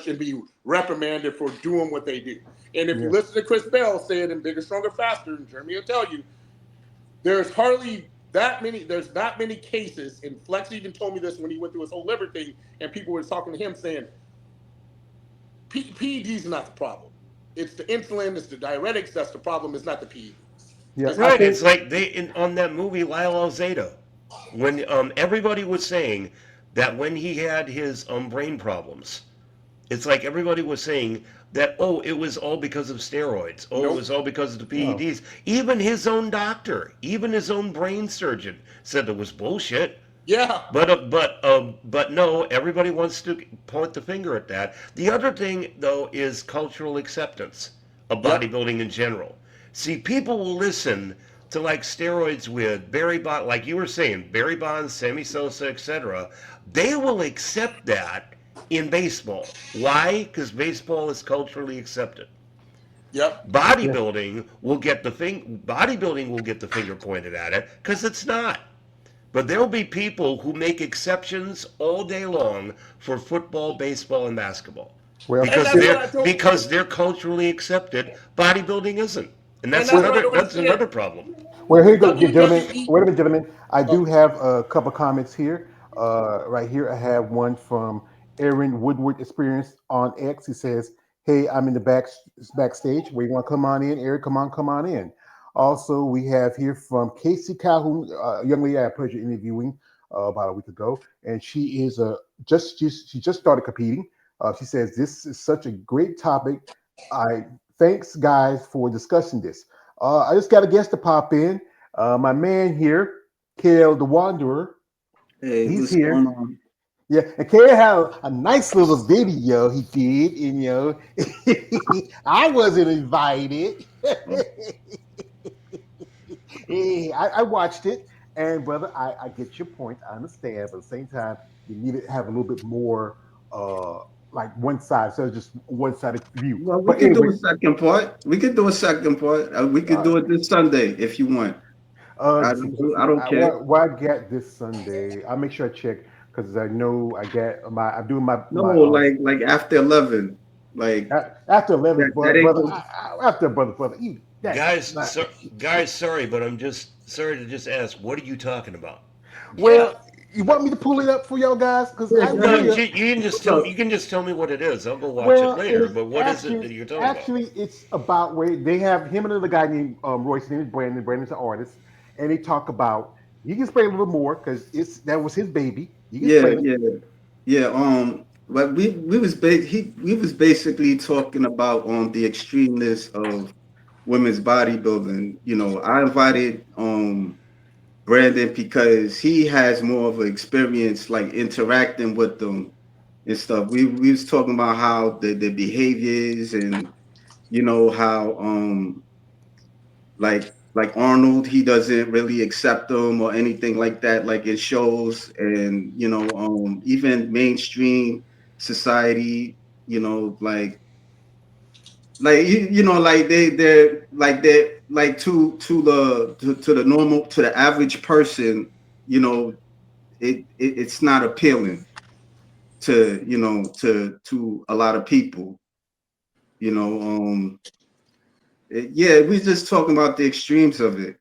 and be reprimanded for doing what they do. And if you listen to Chris Bell say it in Bigger, Stronger, Faster, and Jeremy will tell you, there's hardly that many. There's not many cases, and Flex even told me this when he went through his whole liver thing, and people were talking to him saying, PEDs is not the problem. It's the insulin, it's the diuretics that's the problem. It's not the PEDs. Yeah, I Right. think It's like on that movie Lyle Zeta, when everybody was saying that when he had his brain problems, it's like everybody was saying that, oh, it was all because of steroids. Oh, it Nope. was all because of the no. PEDs. Even his own doctor, even his own brain surgeon said it was bullshit. Yeah. But no, everybody wants to point the finger at that. The other thing though is cultural acceptance of Yep. bodybuilding in general. See, people will listen to like steroids with Barry Bonds, like you were saying, Barry Bonds, Sammy Sosa, etc. They will accept that in baseball. Why? Because baseball is culturally accepted. Yep. Yeah, Bodybuilding will get the finger pointed at it because it's not. But there'll be people who make exceptions all day long for football, baseball, and basketball well, And that's what I don't. because they're culturally accepted. Bodybuilding isn't, and And that's that's what I another don't that's understand. another problem. well, here you go, gentlemen. WWE. Wait a minute, gentlemen. I do Oh, have a couple comments here. Right here, I have one from Aaron Woodward Experience on X. He says, "Hey, I'm in the backstage. Where you want to come on in, Eric? Come on in." Also, we have here from Casey Calhoun, a young lady I had pleasure interviewing about a week ago, and she is she just started competing. She says this is such a great topic. I thanks guys for discussing this. I just got a guest to pop in. My man here, Kale the Wanderer, Hey, he's what's going here. on? Yeah, and Kale had a nice little video he did, and I wasn't invited. Oh, Hey, I watched it, and brother, I get your point. I understand, but at the same time, you need to have a little bit more, uh, like one side, so just one sided view. well, we But could do anyway, a second part. We could do a second part. We could uh, do it this Sunday if you want. let's see, I don't care. what I get this Sunday? I'll make sure I check because I know I get my. I'm doing No, my like after 11, like after 11, that ain't brother. gonna. After brother, that's Guys, not. guys, sorry, but I'm just sorry to just ask. What are you talking about? yeah. Well, you want me to pull it up for y'all guys? Because Yeah, I go No, really. ahead. you can just tell Look, you can just tell me what it is. I'll go watch it Well, later. it's But what is it that you're talking about? actually it's about where they have him and another guy named Royce. His name is Brandon. Brandon's an artist, and they talk about. You can explain a little more because it's that was his baby. You can yeah, explain it. yeah, yeah. But we was basically talking about the extremeness of women's bodybuilding. I invited Brandon because he has more of an experience like interacting with them and stuff. We was talking about how the behaviors and how like Arnold, he doesn't really accept them or anything like that, like it shows. And even mainstream society, like they're like to the normal, to the average person, you know it's not appealing to to a lot of people, you know yeah, we're just talking about the extremes of it,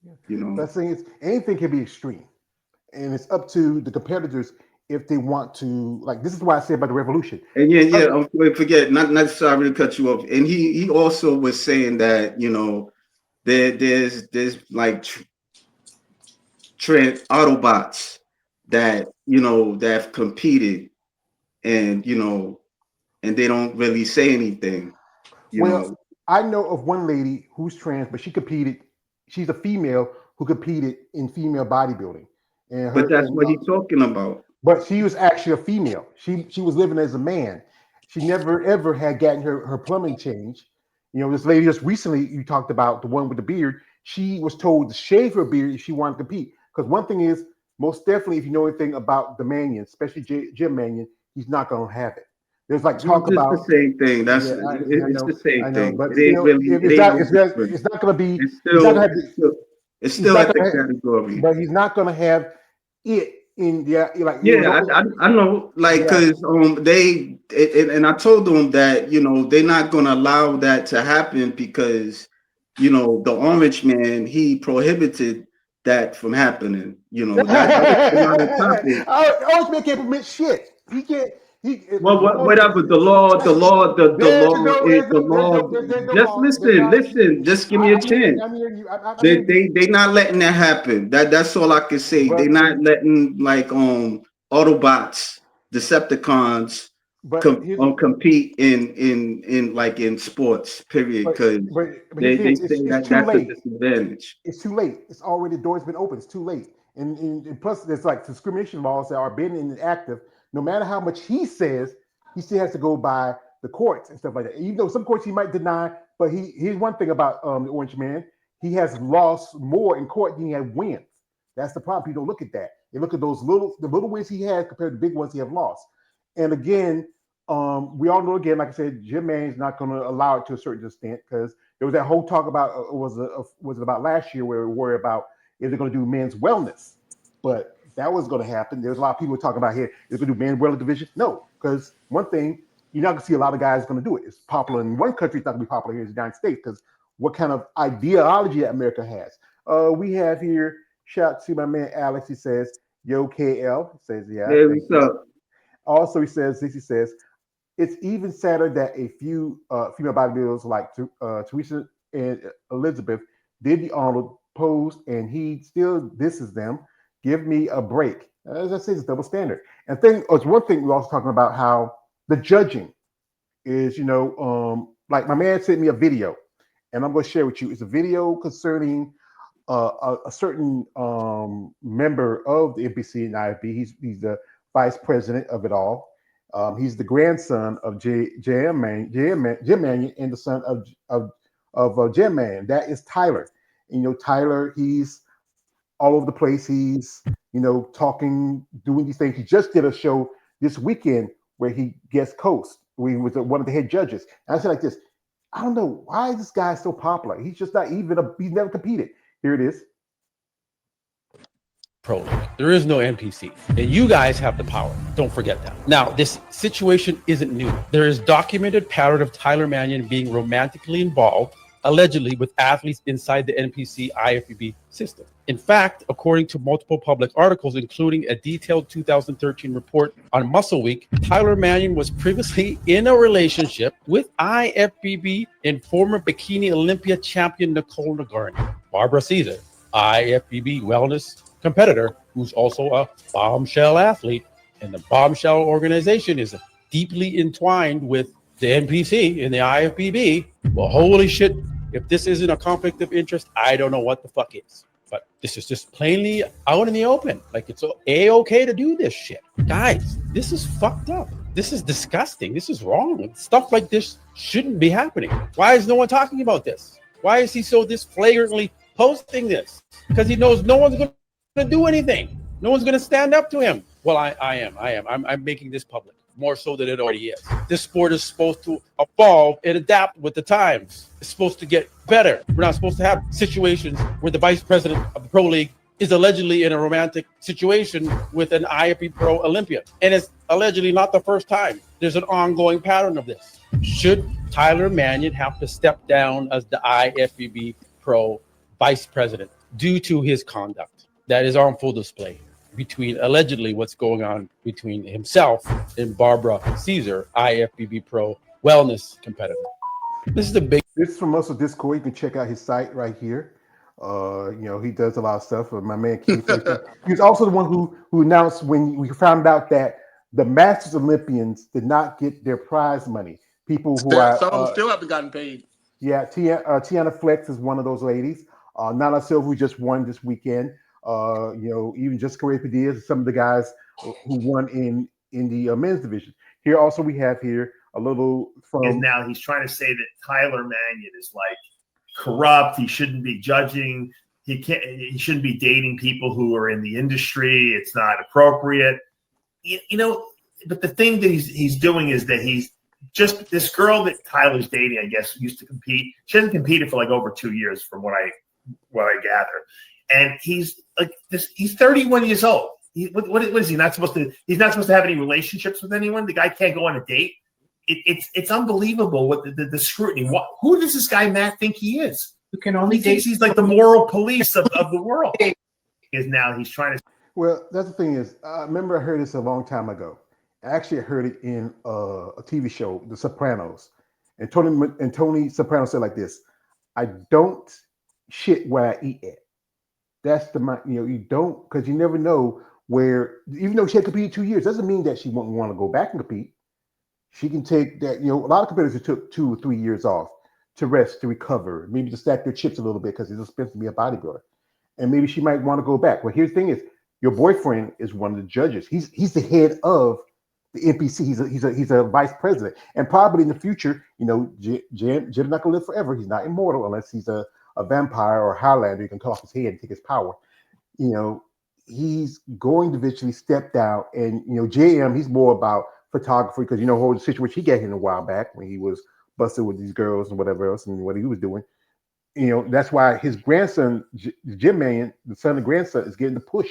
Yeah. you know. But the thing is, anything can be extreme, and it's up to the competitors if they want to. Like this is why I say about the revolution. And yeah, yeah, Certain- forget, not sorry to cut you off. And he also was saying that there's like trend Autobots that that have competed, and and they don't really say anything, you Well, know. I know of one lady who's trans, but she competed. She's a female who competed in female bodybuilding, and But her that's and what he's talking about. but she was actually a female. She was living as a man. She never ever had gotten her plumbing changed. This lady just recently you talked about the one with the beard. She was told to shave her beard if she wanted to compete. Because one thing is, most definitely, if you know anything about the Manion, especially Jim Manion, he's not going to have it. There's like talk It's the about, same thing. yeah, It's the I same know, thing. but It ain't really. if It it's ain't not, no different. it's not going to be, It's he's not going still. to have, It's he's still not at the going to, category. but he's not going to have it like I know, like, yeah. because and I told them that they're not gonna allow that to happen because the Orange Man, he prohibited that from happening. That was another topic. Orange Man can't permit shit. He can't. Well, The law whatever is the there's law no is there's the no there's law. no there's no Just law. There's not. listen. Just give me a I'm hearing chance. I'm hearing you. I'm They hearing you. they they not letting that happen. That's all I can say. They But not letting like Autobots, Decepticons but here's compete in sports. Period. but Because but here's the they thing. say It's that too that's a late. disadvantage. It's too late. It's already the door's been open. It's too late. And plus, there's like discrimination laws that are being inactive. No matter how much he says, he still has to go by the courts and stuff like that. Even though some courts he might deny, but here's one thing about the Orange Man: he has lost more in court than he had wins. That's the problem. People don't look at that. They look at the little wins he has compared to the big ones he have lost. And again, we all know again, like I said, Jim Manning's not going to allow it to a certain extent because there was that whole talk about was it about last year where we were about is it going to do men's wellness, but that was going to happen. There's a lot of people talking about here is it going to do men's wellness division? No, because one thing you're not going to see a lot of guys going to do it. It's popular in one country. It's not going to be popular here in the United States because what kind of ideology that America has. We have here. Shout out to my man Alex. He says, "Yo, KL." He says, "Yeah, Hey, thank what's you." up? Also, he says, it's even sadder that a few female bodybuilders like Teresa and Elizabeth did the Arnold pose, and he still disses them. Give me a break. As I said, it's double standard. And it's one thing we're also talking about how the judging is, like my man sent me a video, and I'm going to share with you. It's a video concerning a certain member of the NPC and IFB. He's the vice president of it all. He's the grandson of Jim Mannion, and the son of Jim Mannion. That is Tyler. And, Tyler, he's all over the place. He's talking, doing these things. He just did a show this weekend where he guest host, where he was one of the head judges. And I said like this, I don't know why this guy's so popular. He's just not even he's never competed. Here it is. Pro League. There is no NPC, and you guys have the power. Don't forget that. Now, this situation isn't new. There is documented pattern of Tyler Mannion being romantically involved, allegedly, with athletes inside the NPC IFBB system. In fact, according to multiple public articles, including a detailed 2013 report on Muscle Week, Tyler Mannion was previously in a relationship with IFBB and former Bikini Olympia champion Nicole Nagarni. Barbara Caesar, IFBB wellness competitor, who's also a bombshell athlete, and the bombshell organization is deeply entwined with the NPC and the IFBB. Well, holy shit, if this isn't a conflict of interest, I don't know what the fuck is. But this is just plainly out in the open. Like, it's A-okay to do this shit. Guys, this is fucked up. This is disgusting. This is wrong. Stuff like this shouldn't be happening. Why is no one talking about this? Why is he so this flagrantly posting this? Because he knows no one's going to do anything. No one's going to stand up to him. Well, I am. I'm making this public more so than it already is. This sport is supposed to evolve and adapt with the times. It's supposed to get better. We're not supposed to have situations where the vice president of the Pro League is allegedly in a romantic situation with an IFB Pro Olympian. And it's allegedly not the first time. There's an ongoing pattern of this. Should Tyler Mannion have to step down as the IFBB Pro vice president due to his conduct? That is on full display between allegedly what's going on between himself and Barbara Caesar, IFBB Pro wellness competitor. This is the big. This is from Muscle Discord. You can check out his site right here. He does a lot of stuff. My man Keith. He's also the one who announced when we found out that the Masters Olympians did not get their prize money. People who are some of them still haven't gotten paid. Yeah, Tiana Flex is one of those ladies. Nana Silva, who just won this weekend. Even just Corey Padilla, some of the guys who won in the men's division. Here also we have here a little from. And now he's trying to say that Tyler Mannion is like corrupt. He shouldn't be judging. He shouldn't be dating people who are in the industry. It's not appropriate. But the thing that he's doing is that he's just this girl that Tyler's dating, I guess, used to compete. She hasn't competed for like over 2 years from what I gather. And he's like this. He's 31 years old. what is he not supposed to? He's not supposed to have any relationships with anyone. The guy can't go on a date. It's unbelievable what the scrutiny. Who does this guy Matt think he is? You can only He thinks he's like the moral police of the world. Is now he's trying to. Well, that's the thing is, I remember I heard this a long time ago. I actually heard it in a TV show, The Sopranos, and Tony Soprano said like this: "I don't shit where I eat at." That's you don't, because you never know where. Even though she had competed 2 years, doesn't mean that she won't want to go back and compete. She can take that. A lot of competitors took 2 or 3 years off to rest, to recover, maybe to stack their chips a little bit because it's expensive to be a bodybuilder, and maybe she might want to go back. Well, here's the thing: is your boyfriend is one of the judges. He's the head of the NPC. He's a vice president, and probably in the future, Jim's not gonna live forever. He's not immortal unless he's a vampire or a Highlander. You can cut off his head and take his power. He's going to eventually step down, and JM, he's more about photography because the situation he got in a while back when he was busted with these girls and whatever else and what he was doing. That's why his grandson, Jim Mannion, the son and grandson, is getting the push.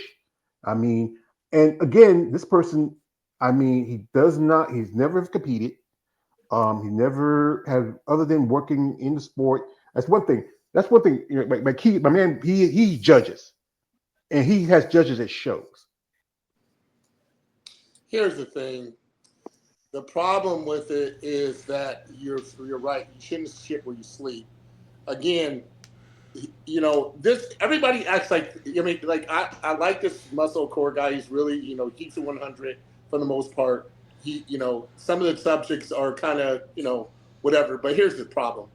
And again, this person, he's never competed. He never had, other than working in the sport. That's one thing. My man, he judges, and he has judges at shows. Here's the thing. The problem with it is that you're right. You shouldn't shit where you sleep. Again, everybody acts like, I like this muscle core guy. He's really, keeps it 100 for the most part. He, some of the subjects are kind of, whatever. But here's the problem.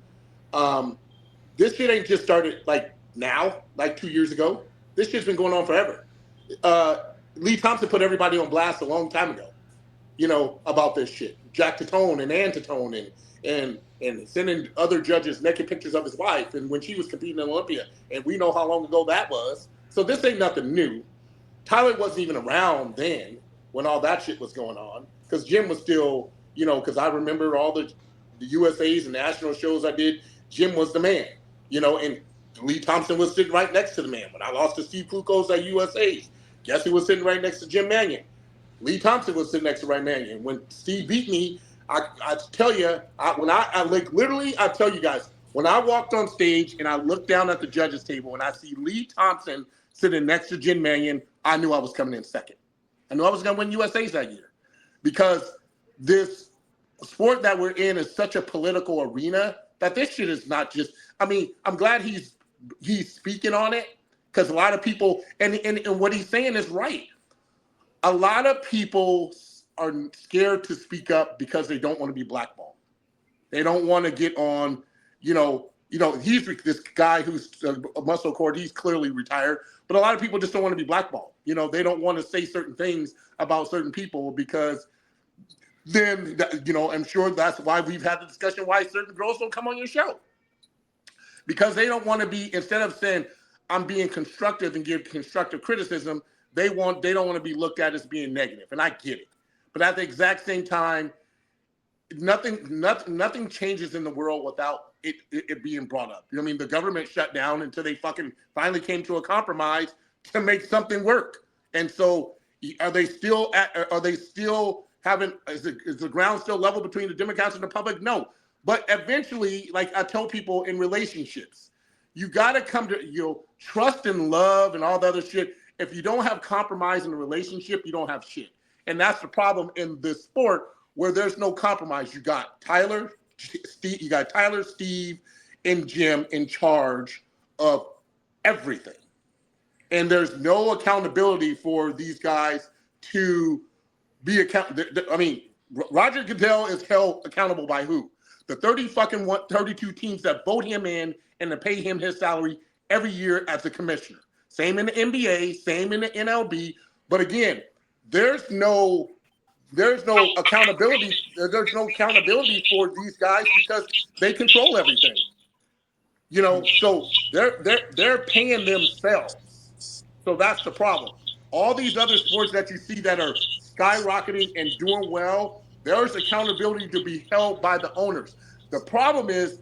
This shit ain't just started like now, like 2 years ago. This shit's been going on forever. Lee Thompson put everybody on blast a long time ago, about this shit. Jack Tatone and Ann Tatone and sending other judges naked pictures of his wife and when she was competing in Olympia. And we know how long ago that was. So this ain't nothing new. Tyler wasn't even around then when all that shit was going on, because Jim was still, because I remember all the USAs and national shows I did, Jim was the man, and Lee Thompson was sitting right next to the man. When I lost to Steve Kukos at USAs, guess who was sitting right next to Jim Mannion? Lee Thompson was sitting next to Ryan Mannion. When Steve beat me, I tell you, I tell you guys, when I walked on stage and I looked down at the judges table and I see Lee Thompson sitting next to Jim Mannion, I knew I was coming in second. I knew I was going to win USAs that year, because this sport that we're in is such a political arena that this shit is not just, I'm glad he's speaking on it, because a lot of people, and what he's saying is right. A lot of people are scared to speak up because they don't want to be blackballed. They don't want to get on, he's this guy who's a muscle cord. He's clearly retired, but a lot of people just don't want to be blackballed. They don't want to say certain things about certain people because then, I'm sure that's why we've had the discussion why certain girls don't come on your show, because they don't want to be, instead of saying I'm being constructive and give constructive criticism, they don't want to be looked at as being negative. And I get it. But at the exact same time, nothing changes in the world without it being brought up. The government shut down until they finally came to a compromise to make something work. And so is the ground still level between the Democrats and the public? No. But eventually, like I tell people in relationships, you got to come to trust and love and all the other shit. If you don't have compromise in a relationship, you don't have shit. And that's the problem in this sport, where there's no compromise. You got Tyler, Steve, and Jim in charge of everything. And there's no accountability for these guys to be Roger Goodell is held accountable by who? The 32 teams that vote him in and to pay him his salary every year as a commissioner. Same in the NBA, same in the MLB. But again, there's no accountability. There's no accountability for these guys because they control everything. So they're paying themselves. So that's the problem. All these other sports that you see that are skyrocketing and doing well, there's accountability to be held by the owners. The problem is,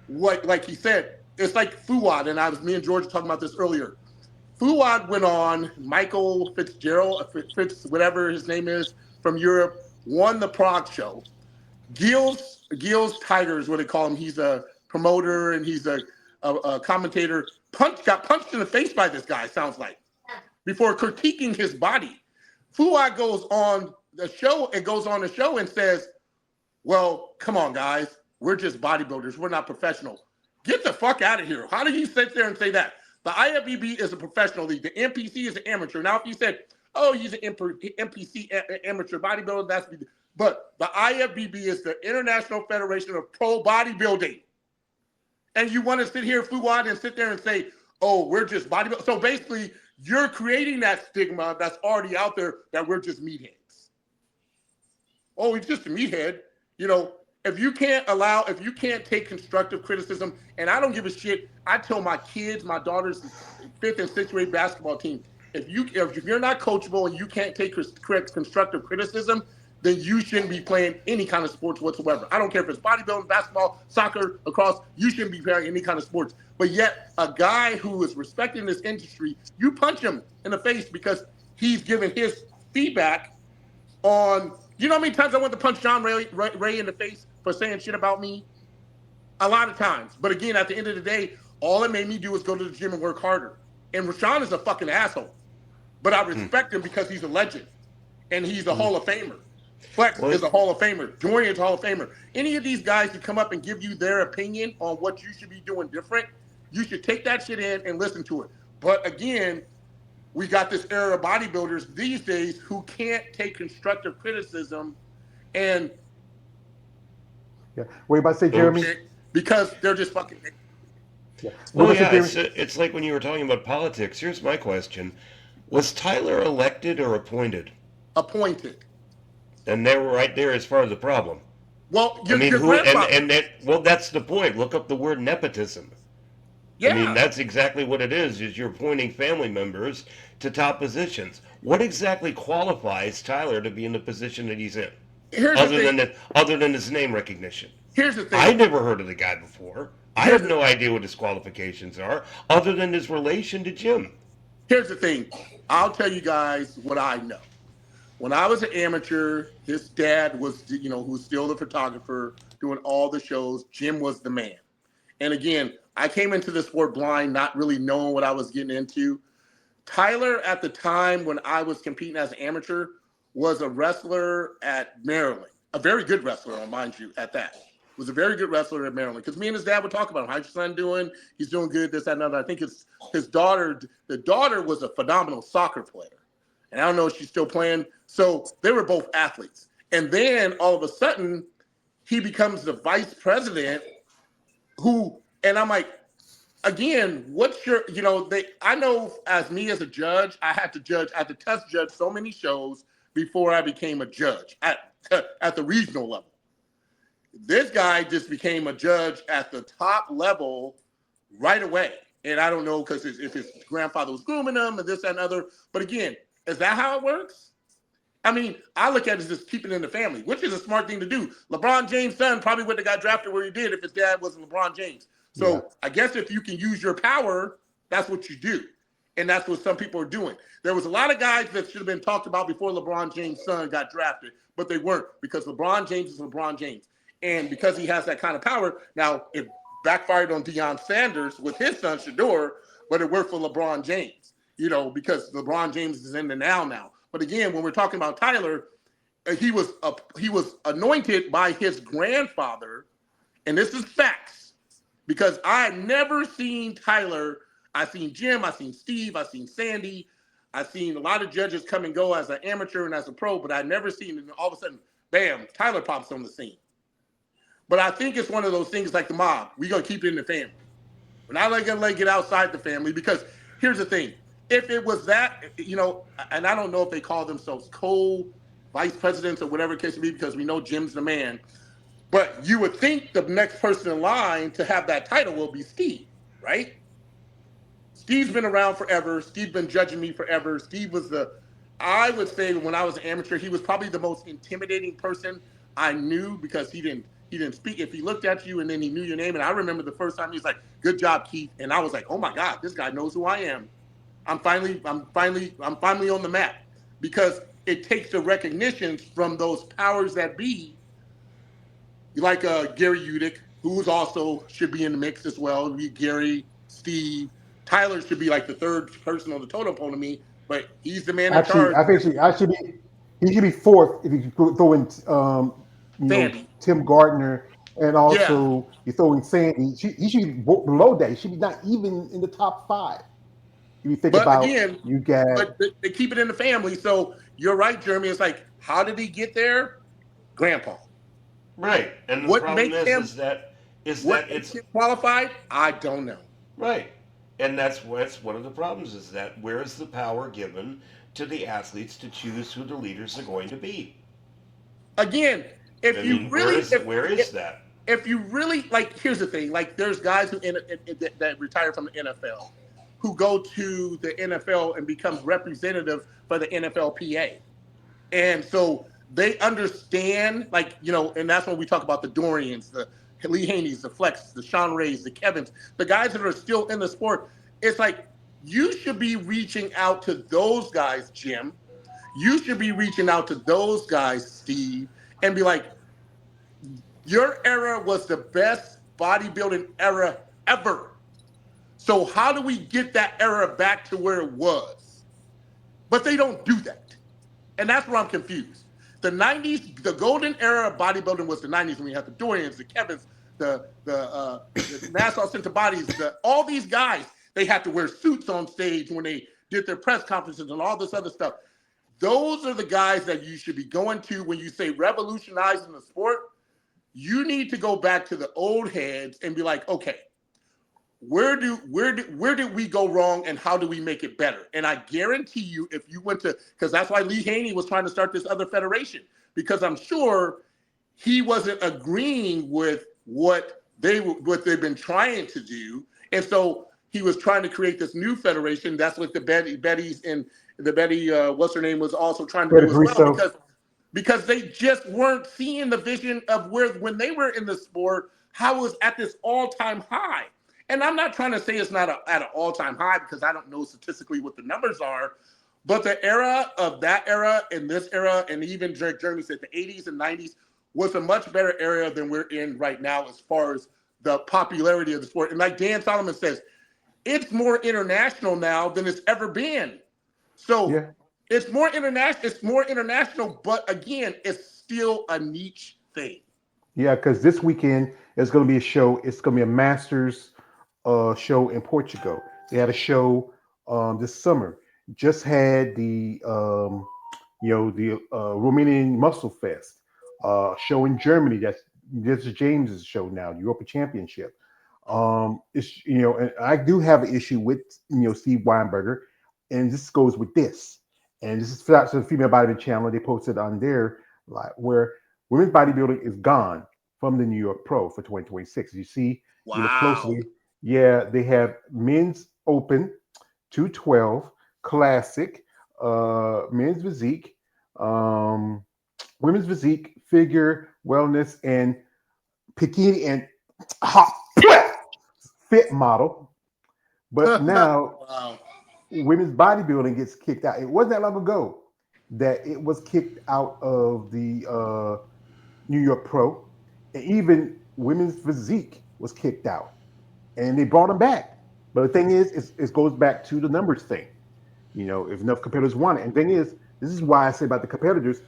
like he said, it's like FUAD, and me and George were talking about this earlier. Fuad went on, Michael Fitzgerald, whatever his name is, from Europe, won the Prague show. Gil's Tigers, what they call him. He's a promoter and he's a commentator. Got punched in the face by this guy, sounds like, before critiquing his body. Fuad goes on the show and says, well, come on, guys. We're just bodybuilders. We're not professionals. Get the fuck out of here. How do you sit there and say that? The IFBB is a professional league. The NPC is an amateur. Now, if you said, oh, he's an NPC amateur bodybuilder, but the IFBB is the International Federation of Pro Bodybuilding. And you want to sit here, Fuad, and sit there and say, oh, we're just bodybuilders. So basically, you're creating that stigma that's already out there that we're just meatheads. Oh, he's just a meathead. You know, if you can't take constructive criticism, and I don't give a shit, I tell my kids, my daughter's 5th and 6th grade basketball team, if you're not coachable and you can't take constructive criticism, then you shouldn't be playing any kind of sports whatsoever. I don't care if it's bodybuilding, basketball, soccer, lacrosse, you shouldn't be playing any kind of sports. But yet, a guy who is respecting this industry, you punch him in the face because he's giving his feedback on, you know how many times I went to punch John Ray in the face for saying shit about me? A lot of times. But again, at the end of the day, all it made me do was go to the gym and work harder. And Rashawn is a fucking asshole. But I respect him because he's a legend. And he's a Hall of Famer. Flex is a Hall of Famer. Dorian's a Hall of Famer. Any of these guys who come up and give you their opinion on what you should be doing different, you should take that shit in and listen to it. But again, we got this era of bodybuilders these days who can't take constructive criticism and what you about to say, Jeremy? Because they're just fucking. Yeah. Well, yeah, it's like when you were talking about politics. Here's my question: was Tyler elected or appointed? Appointed. And they were right there as far as the problem. Well, well, that's the point. Look up the word nepotism. Yeah. I mean, that's exactly what it is you're appointing family members to top positions. What exactly qualifies Tyler to be in the position that he's in? Other than his name recognition. Here's the thing. I never heard of the guy before. I have no idea what his qualifications are, other than his relation to Jim. Here's the thing. I'll tell you guys what I know. When I was an amateur, his dad was, who's still the photographer, doing all the shows. Jim was the man. And again, I came into the sport blind, not really knowing what I was getting into. Tyler, at the time when I was competing as an amateur, was a wrestler at Maryland. A very good wrestler, mind you, at that. Was a very good wrestler at Maryland. Because me and his dad would talk about him. How's your son doing? He's doing good, this, that, and other. I think his daughter, the daughter was a phenomenal soccer player. And I don't know if she's still playing. So they were both athletes. And then all of a sudden, he becomes the vice president and I'm like, again, what's your, I know as me as a judge, I had to test judge so many shows before I became a judge at the regional level. This guy just became a judge at the top level right away. And I don't know because if his grandfather was grooming him and this, that, and other. But again, is that how it works? I mean, I look at it as just keeping it in the family, which is a smart thing to do. LeBron James' son probably wouldn't have got drafted where he did if his dad wasn't LeBron James. So I guess if you can use your power, that's what you do. And that's what some people are doing. There was a lot of guys that should have been talked about before LeBron James' son got drafted, but they weren't because LeBron James is LeBron James. And because he has that kind of power, now it backfired on Deion Sanders with his son Shador, but it worked for LeBron James, because LeBron James is in the now. But again, when we're talking about Tyler, he was anointed by his grandfather, and this is facts, because I had never seen Tyler. I've seen Jim, I've seen Steve, I've seen Sandy, I've seen a lot of judges come and go as an amateur and as a pro, but I'd never seen, and all of a sudden, bam, Tyler pops on the scene. But I think it's one of those things like the mob. We're going to keep it in the family. We're not going to let it outside the family because here's the thing. If it was that, and I don't know if they call themselves co-vice presidents or whatever it case may be because we know Jim's the man, but you would think the next person in line to have that title will be Steve, right? Steve's been around forever. Steve's been judging me forever. Steve was I would say when I was an amateur, he was probably the most intimidating person I knew because he didn't speak. If he looked at you and then he knew your name, and I remember the first time he was like, "Good job, Keith," and I was like, "Oh my God, this guy knows who I am." I'm finally on the map because it takes the recognitions from those powers that be, like Gary Udick, who's also should be in the mix as well. Gary, Steve, Tyler should be like the third person on the totem pole to me, but he's the man in Actually, charge. I think I should be. He should be fourth if you throw in, Sandy, Tim Gardner, and yeah, also you throw in Sandy. He should be below that. He should be not even in the top five. If you think but about, again, you got but they keep it in the family. So you're right, Jeremy. It's like, how did he get there? Grandpa. Right. And the What problem makes him is what that makes it's him qualified? I don't know. right. And that's one of the problems is that where is the power given to the athletes to choose who the leaders are going to be? Again, I if you mean, really where is that? if you really like, here's the thing: like, there's guys that retire from the NFL who go to the NFL and becomes representative for the NFLPA, and so they understand, like, and that's when we talk about the Dorians, the Lee Haney's, the Flex, the Sean Rays, the Kevins, the guys that are still in the sport. It's like you should be reaching out to those guys, Jim. You should be reaching out to those guys, Steve, and be like, your era was the best bodybuilding era ever. So how do we get that era back to where it was? But they don't do that. And that's where I'm confused. The 90s, the golden era of bodybuilding was the 90s when we had the Dorians, the Kevins, the Nassau Center Bodies, all these guys, they had to wear suits on stage when they did their press conferences and all this other stuff. Those are the guys that you should be going to when you say revolutionizing the sport. You need to go back to the old heads and be like, okay, where did we go wrong and how do we make it better? And I guarantee you, if you went to, because that's why Lee Haney was trying to start this other federation, because I'm sure he wasn't agreeing with what they've been trying to do, and so he was trying to create this new federation. That's what the Betty's and the Betty, what's her name, was also trying to Freddie do as well, Bristow. because they just weren't seeing the vision of where, when they were in the sport, how it was at this all-time high. And I'm not trying to say it's not at an all-time high because I don't know statistically what the numbers are, but the era of that era and this era, and even Jeremy said the 80s and 90s, was a much better era than we're in right now as far as the popularity of the sport. And like Dan Solomon says, it's more international now than it's ever been. So Yeah, it's more international. It's more international, but again, it's still a niche thing. yeah, because this weekend is going to be a show. It's going to be a Masters show in Portugal. They had a show this summer. Just had the Romanian Muscle Fest show in Germany. This is James's show now, the Europa Championship. It's and I do have an issue with Steve Weinberger, and this goes with this, and this is for the female bodybuilding channel. They posted on there like where women's bodybuilding is gone from the New York Pro for 2026. You see, you look Wow. closely. Yeah, they have men's open 212 classic, men's physique, um, women's physique, figure, wellness, and bikini and hot fit model. But now Wow. women's bodybuilding gets kicked out. It wasn't that long ago that it was kicked out of the New York Pro, and even women's physique was kicked out, and they brought them back. But the thing is, it goes back to the numbers thing. If enough competitors want it. And the thing is, this is why I say about the competitors,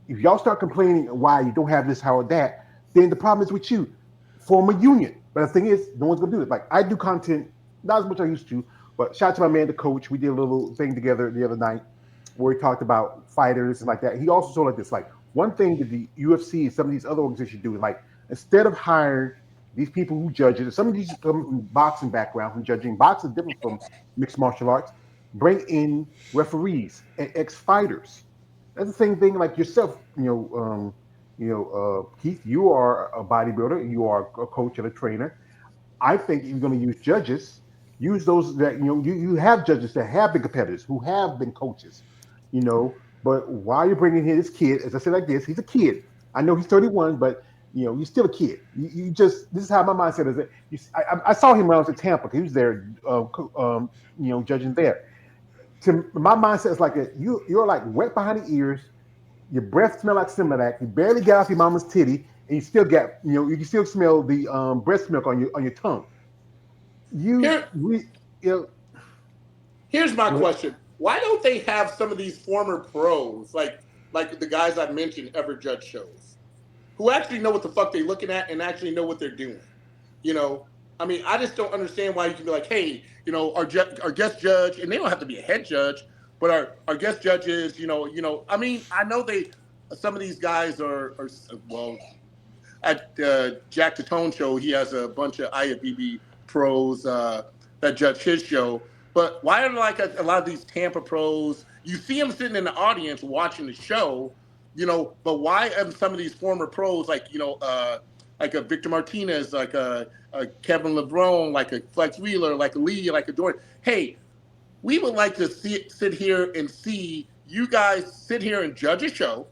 if y'all start complaining why you don't have this, how or that, then the problem is with you. Form a union. But the thing is, no one's gonna do it. Like I do content, not as much as I used to, but shout out to my man, the coach. We did a little thing together the other night where we talked about fighters and like that. He also told like this, like one thing that the UFC and some of these other organizations do is like instead of hiring these people who judge it, some of these come from boxing background, from judging. Boxing is different from mixed martial arts. Bring in referees and ex-fighters. That's the same thing like yourself, Keith, you are a bodybuilder, you are a coach and a trainer. I think if you're going to use judges, use those that you have judges that have been competitors, who have been coaches, But why are you bringing in this kid? As I said like this, he's a kid. I know he's 31, but you're still a kid. You just this is how my mindset is. I saw him when I was at Tampa. He was there, judging there, to my mindset is like a, you're like wet behind the ears. Your breath smell like Similac. You barely get off your mama's titty, and you still get, you can still smell the breast milk on your tongue. You Here, we you know, here's my go ahead. question: why don't they have some of these former pros, like the guys I mentioned, ever judge shows, who actually know what the fuck they're looking at and actually know what they're doing? You know, I mean, I just don't understand why you can be like, hey, our guest judge, and they don't have to be a head judge, but our guest judges, I mean, I know some of these guys are well, at Jack Tatone show, he has a bunch of IFBB pros that judge his show. But why are like a lot of these Tampa pros? You see them sitting in the audience watching the show, But why are some of these former pros like a Victor Martinez, like a Kevin LeBron, like a Flex Wheeler, like a Lee, like a Jordan? Hey, we would like to sit here and see you guys sit here and judge a show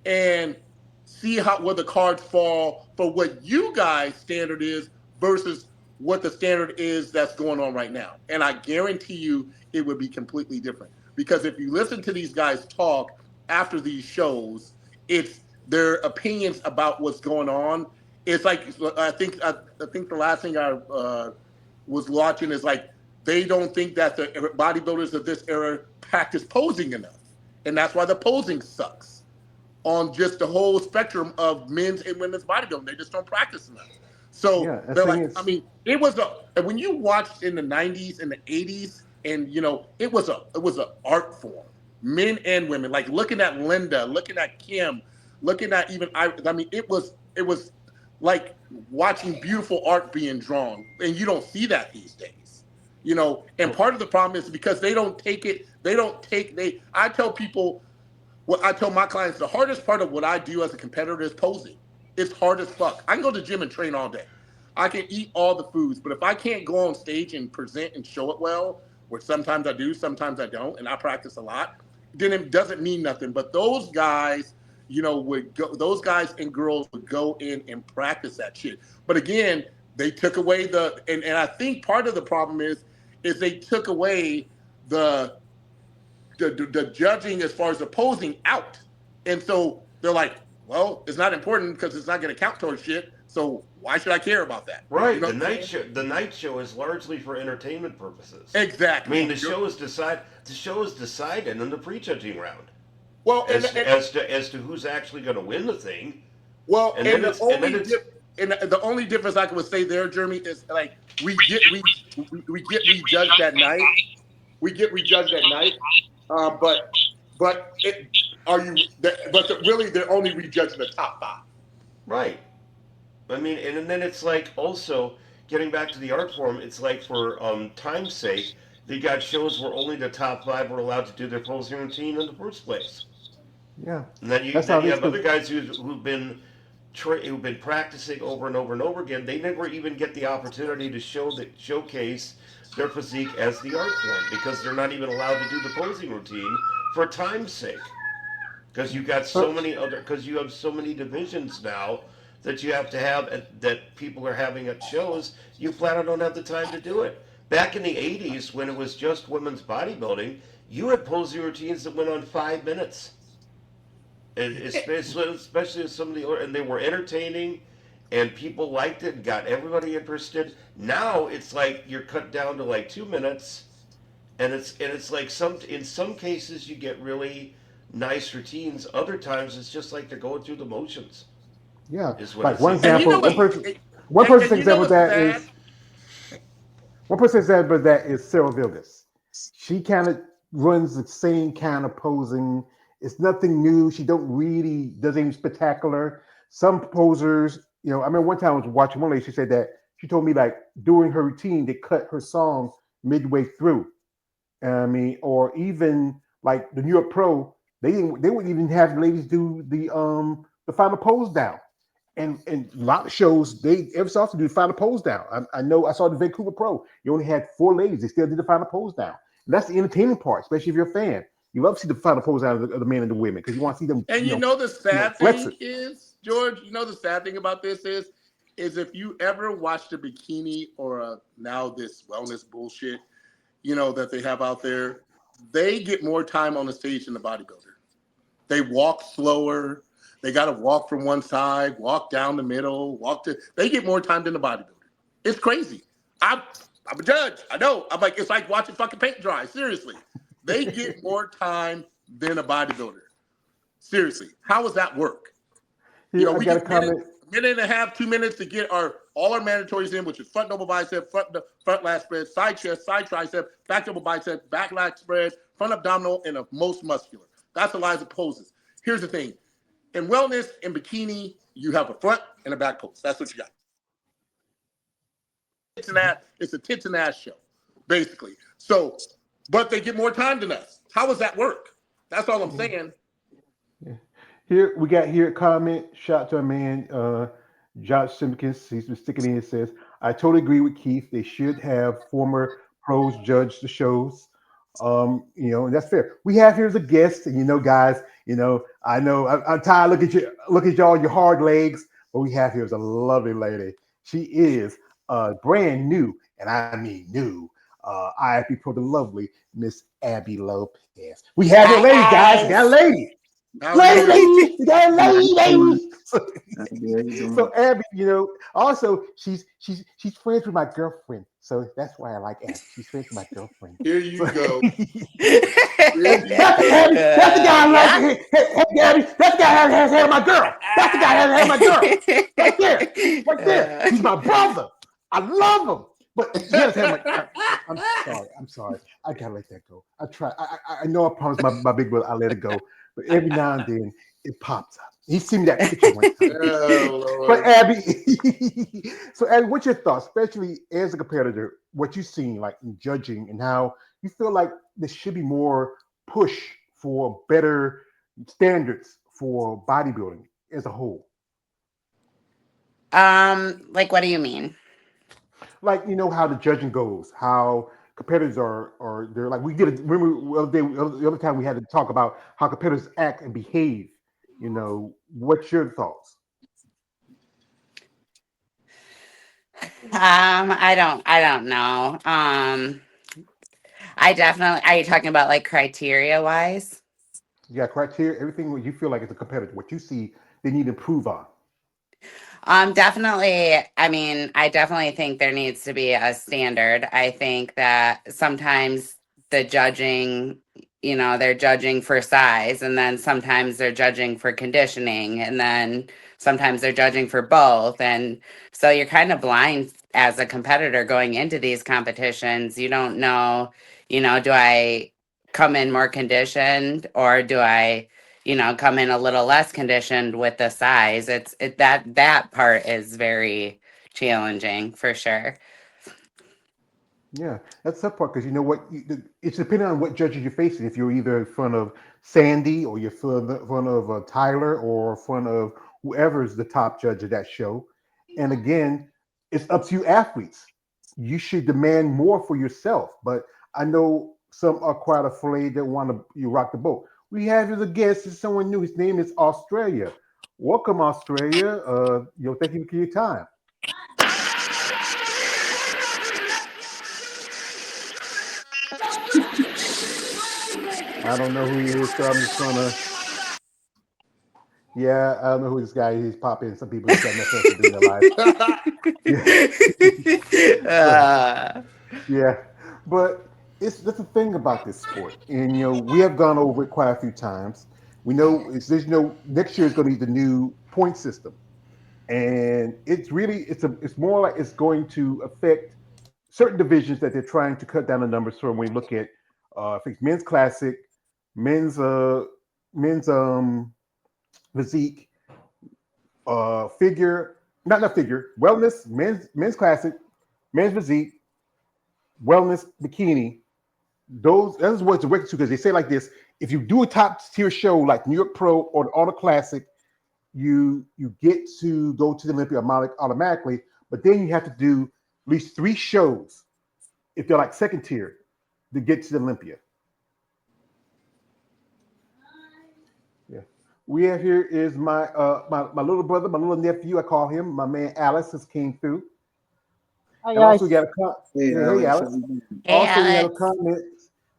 and see where the cards fall for what you guys standard is versus what the standard is that's going on right now. And I guarantee you it would be completely different. Because if you listen to these guys talk after these shows, it's their opinions about what's going on. It's like I think the last thing I was watching is like they don't think that the bodybuilders of this era practice posing enough, and that's why the posing sucks on just the whole spectrum of men's and women's bodybuilding. They just don't practice enough. So Yeah, the they're thing like, I is, mean, when you watched in the 90s and the 80s, and it was a art form, men and women, like looking at Linda, looking at Kim, looking at even I mean, it was like watching beautiful art being drawn, and you don't see that these days. And part of the problem is because they don't take it, I tell people, what I tell my clients, the hardest part of what I do as a competitor is posing. It's hard as fuck. I can go to the gym and train all day. I can eat all the foods, but if I can't go on stage and present and show it well, which sometimes I do, sometimes I don't, and I practice a lot, then it doesn't mean nothing. But those guys, those guys and girls would go in and practice that shit. But again, they took away and I think part of the problem is they took away the the judging as far as the posing out. And so they're like, well, it's not important because it's not going to count towards shit. So why should I care about that? You Right. know The what I'm night saying? show. The night show is largely for entertainment purposes. I Exactly. mean, the show is decided in the prejudging round Well, as to who's actually going to win the thing, well, and and then the it's and then only it's the only difference I would say there, Jeremy, is like we get rejudged that night. We get rejudged at night. But are you? Really, they're only rejudging the top five. right. I mean, and then it's like also getting back to the art form. It's like for time's sake, they got shows where only the top five were allowed to do their posing routine in the first place. yeah, And then you that's how then it you is. have other Because guys who've been practicing over and over and over again. They never even get the opportunity to showcase their physique as the art form because they're not even allowed to do the posing routine for time's sake. Because you have so many divisions now that you have to have that people are having at shows. You flat out don't have the time to do it. Back in the 80s, when it was just women's bodybuilding, you had posing routines that went on 5 minutes, especially some of and they were entertaining, and people liked it and got everybody interested. Now it's like you're cut down to like 2 minutes, and it's like in some cases you get really nice routines. Other times it's just like they're going through the motions. yeah, Is what it like one seems like And you to know example, what? me. one person's And you know example of what's that sad? is one person's example of that is Sarah Vilgas. She kind of runs the same kind of posing. It's nothing new. She don't really does anything spectacular. Some posers, I remember one time I was watching one lady. She said that she told me like during her routine they cut her song midway through. I mean, or even like the New York Pro, they wouldn't even have ladies do the final pose down. And a lot of shows they ever so often do the final pose down. I know I saw the Vancouver Pro. You only had four ladies. They still did the final pose down. And that's the entertaining part, especially if you're a fan. You love to see the final pose down of the men and the women because you want to see them, And the sad flex thing it. is, George, the sad thing about this is if you ever watched a bikini or now this wellness bullshit, that they have out there, they get more time on the stage than the bodybuilder. They walk slower. They got to walk from one side, walk down the middle, they get more time than the bodybuilder. It's crazy. I'm a judge. I know. I'm like, it's like watching fucking paint dry. Seriously. They get more time than a bodybuilder. Seriously. How does that work? Here, I We got a get comment. minute and a half, 2 minutes to get all our mandatories in, which is front double bicep, front lat spread, side chest, side tricep, back double bicep, back lat spread, front abdominal, and the most muscular. That's Eliza poses. Here's the thing. In wellness and bikini, you have a front and a back pose. That's what you got. It's a tits and ass show, basically. So, but they get more time than us. How does that work? That's all I'm saying. Yeah. Here we got a comment. Shout out to our man, Josh Simpkins. He's been sticking in. It says, "I totally agree with Keith. They should have former pros judge the shows. And that's fair. We have here as a guest, and guys, I know I'm tired. Look at y'all, your hard legs. But we have here is a lovely lady. She is brand new, and I mean new. IFB Pro, the lovely Miss Abby Lopez. We have your lady, guys. We got a lady. Lady, we got a lady. So Abby, also she's friends with my girlfriend, so that's why I like Abby. She's friends with my girlfriend. Here you go. That's the guy I like. Hey, Abby, that's the guy that has hair my girl. That's the guy that has hair my girl. Right there. He's my brother. I love him. But he has hair I'm sorry. I gotta let that go. I try. I know I promised my big brother I let it go, but every now and then it pops up. He seen me that picture one time. Oh, but Abby, so Abby, what's your thoughts, especially as a competitor, what you've seen like in judging and how you feel like there should be more push for better standards for bodybuilding as a whole? Like what do you mean? Like how the judging goes, how competitors are they're like we did it. Remember the other time we had to talk about how competitors act and behave. What's your thoughts? I don't know. I definitely, are you talking about like criteria wise? Yeah, criteria, everything what you feel like as a competitor, what you see they need to improve on. Definitely. I mean, I definitely think there needs to be a standard. I think that sometimes the judging, they're judging for size, and then sometimes they're judging for conditioning, and then sometimes they're judging for both. And so you're kind of blind as a competitor going into these competitions. You don't know, do I come in more conditioned or do I come in a little less conditioned with the size. That part is very challenging for sure. Yeah, that's the part because you know what? It's depending on what judges you're facing. If you're either in front of Sandy or you're in front of Tyler or in front of whoever's the top judge of that show. And again, it's up to you athletes. You should demand more for yourself. But I know some are quite afraid they want to you rock the boat. We have as a guest is someone new. His name is Australia. Welcome, Australia. Thank you for your time. I don't know who he is, so I'm just gonna. Yeah, I don't know who this guy is. He's popping. Some people just got nothing else to do in their life. Yeah, but that's the thing about this sport, and we have gone over it quite a few times. We know next year is going to be the new point system, and it's more like it's going to affect certain divisions that they're trying to cut down the numbers from. When you look at I think men's classic, men's men's physique, figure, not figure, wellness, men's classic, men's physique, wellness, bikini. That's what it's directed to because they say like this: if you do a top tier show like New York Pro or the Auto Classic, you get to go to the Olympia automatically, but then you have to do at least 3 shows if they're like second tier to get to the Olympia. Yeah. We have here is my little brother, my little nephew. I call him my man Alice has came through. And also we got a Hey, hey Alex. Alex. Hey, Also we have a Alex. comment.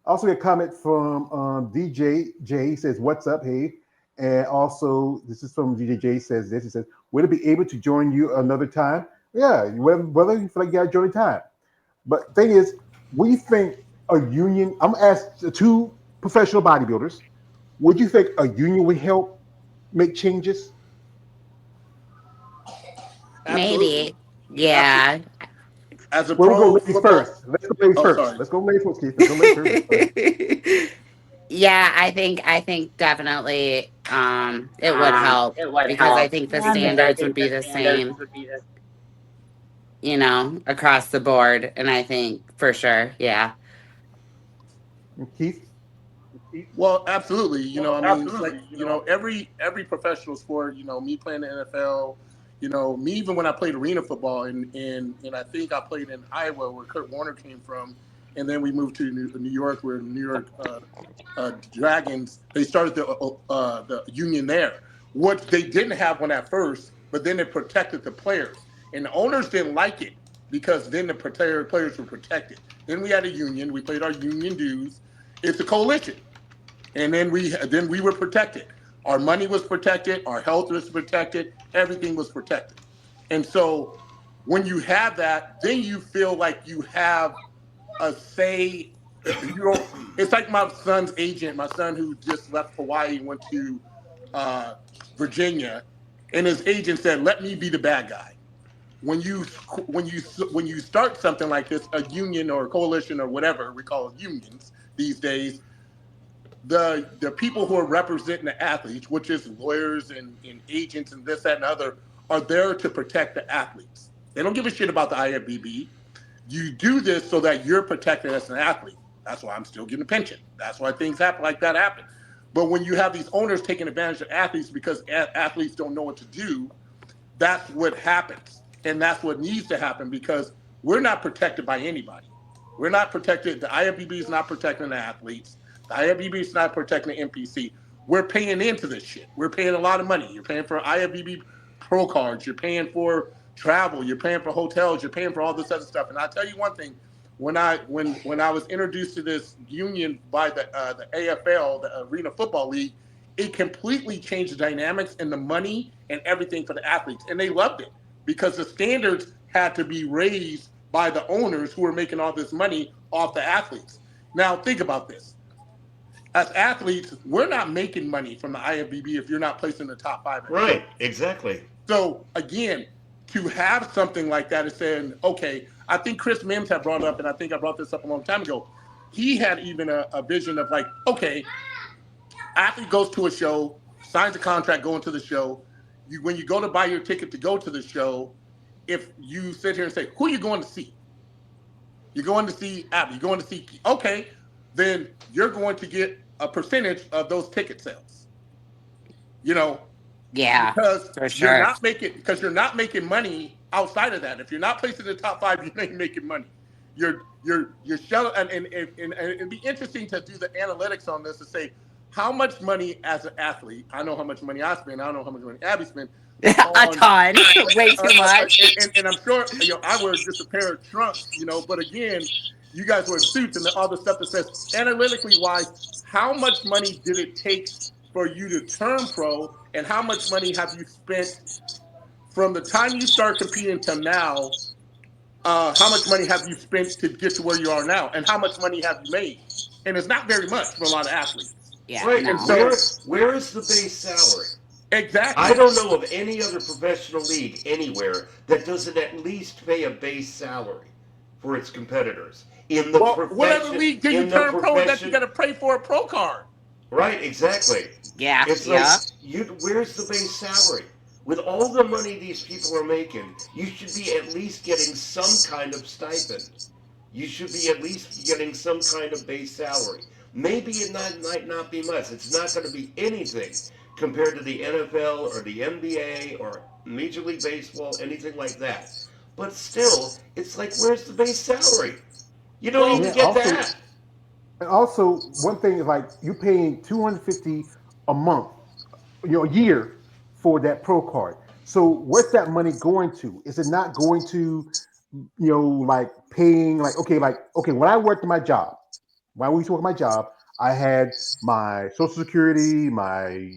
Also a comment from DJ J. He says, "What's up, hey?" And also this is from DJ J. Says this. He says, "Will it be able to join you another time?" Yeah, whether you feel like you got to join time. But thing is, we think a union. I'm gonna ask the two professional bodybuilders. Would you think a union would help make changes? Absolutely. Maybe. Absolutely. Yeah. As a Well, we'll go pro ladies first. football. Let's go ladies Oh, first. sorry. Let's go ladies first, Keith. Let's go ladies first. Yeah, I think definitely it would help because I think the standards would be the same, across the board. And I think for sure, yeah. Keith. Well, absolutely. I mean, it's like, every professional sport, me playing the NFL, me even when I played arena football and I think I played in Iowa where Kurt Warner came from, and then we moved to New York where New York Dragons, they started the union there, which they didn't have one at first, but then it protected the players. And the owners didn't like it because then the players were protected. Then we had a union, we paid our union dues. It's a coalition, and then we were protected. Our money was protected, our health was protected, everything was protected. And so when you have that, then you feel like you have a say. It's like my son's agent, my son who just left Hawaii, went to uh, Virginia, and his agent said, "Let me be the bad guy." When you when you when you start something like this, a union or a coalition or whatever we call unions these days, the people who are representing the athletes, which is lawyers and agents and this, that, and other, are there to protect the athletes. They don't give a shit about the IFBB. You do this so that you're protected as an athlete. That's why I'm still getting a pension. That's why things happen like that happen. But when you have these owners taking advantage of athletes because athletes don't know what to do, that's what happens. And that's what needs to happen because we're not protected by anybody. We're not protected. The IFBB is not protecting the athletes. The IFBB is not protecting the NPC. We're paying into this shit. We're paying a lot of money. You're paying for IFBB pro cards. You're paying for travel. You're paying for hotels. You're paying for all this other stuff. And I'll tell you one thing: when I was introduced to this union by the AFL, the Arena Football League, it completely changed the dynamics and the money and everything for the athletes. And they loved it because the standards had to be raised by the owners who were making all this money off the athletes. Now, think about this. As athletes, we're not making money from the IFBB if you're not placed in the top five at Right, shows. exactly. So, again, to have something like that is saying, okay, I think Chris Mims had brought up, and I think I brought this up a long time ago. He had even a vision of like, okay, athlete goes to a show, signs a contract going to the show. When you go to buy your ticket to go to the show, if you sit here and say, who are you going to see? You're going to see Apple. You're going to see, okay, then you're going to get a percentage of those ticket sales. You know, Yeah, because for you're sure. not making because you're not making money outside of that. If you're not placed in the top five, you ain't making money. You're shell and it'd be interesting to do the analytics on this to say how much money as an athlete. I know how much money I spend. I don't know how much money Abby spent A on. ton. Way too much. And I'm sure I wear just a pair of trunks. But again, you guys wear suits and all the stuff that says analytically wise, how much money did it take for you to turn pro, and how much money have you spent from the time you start competing to now? How much money have you spent to get to where you are now, and how much money have you made? And it's not very much for a lot of athletes. Yeah, Right. And no. so, Where is the base salary? I exactly. don't know of any other professional league anywhere that doesn't at least pay a base salary for its competitors Well, what other league can you in the turn pro that you got profession. to pay for a pro card? Right, exactly. Yeah, It's like yeah. where's the base salary? With all the money these people are making, you should be at least getting some kind of stipend. You should be at least getting some kind of base salary. Maybe might not be much. It's not going to be anything compared to the NFL or the NBA or Major League Baseball, anything like that. But still, it's like, where's the base salary? You don't Well, even Yeah. get Also, that. and also one thing is like you paying 250 a month, a year for that pro card. So where's that money going to? Is it not going to like paying, like, when I worked in my job, when I used to work my job, I had my Social Security, my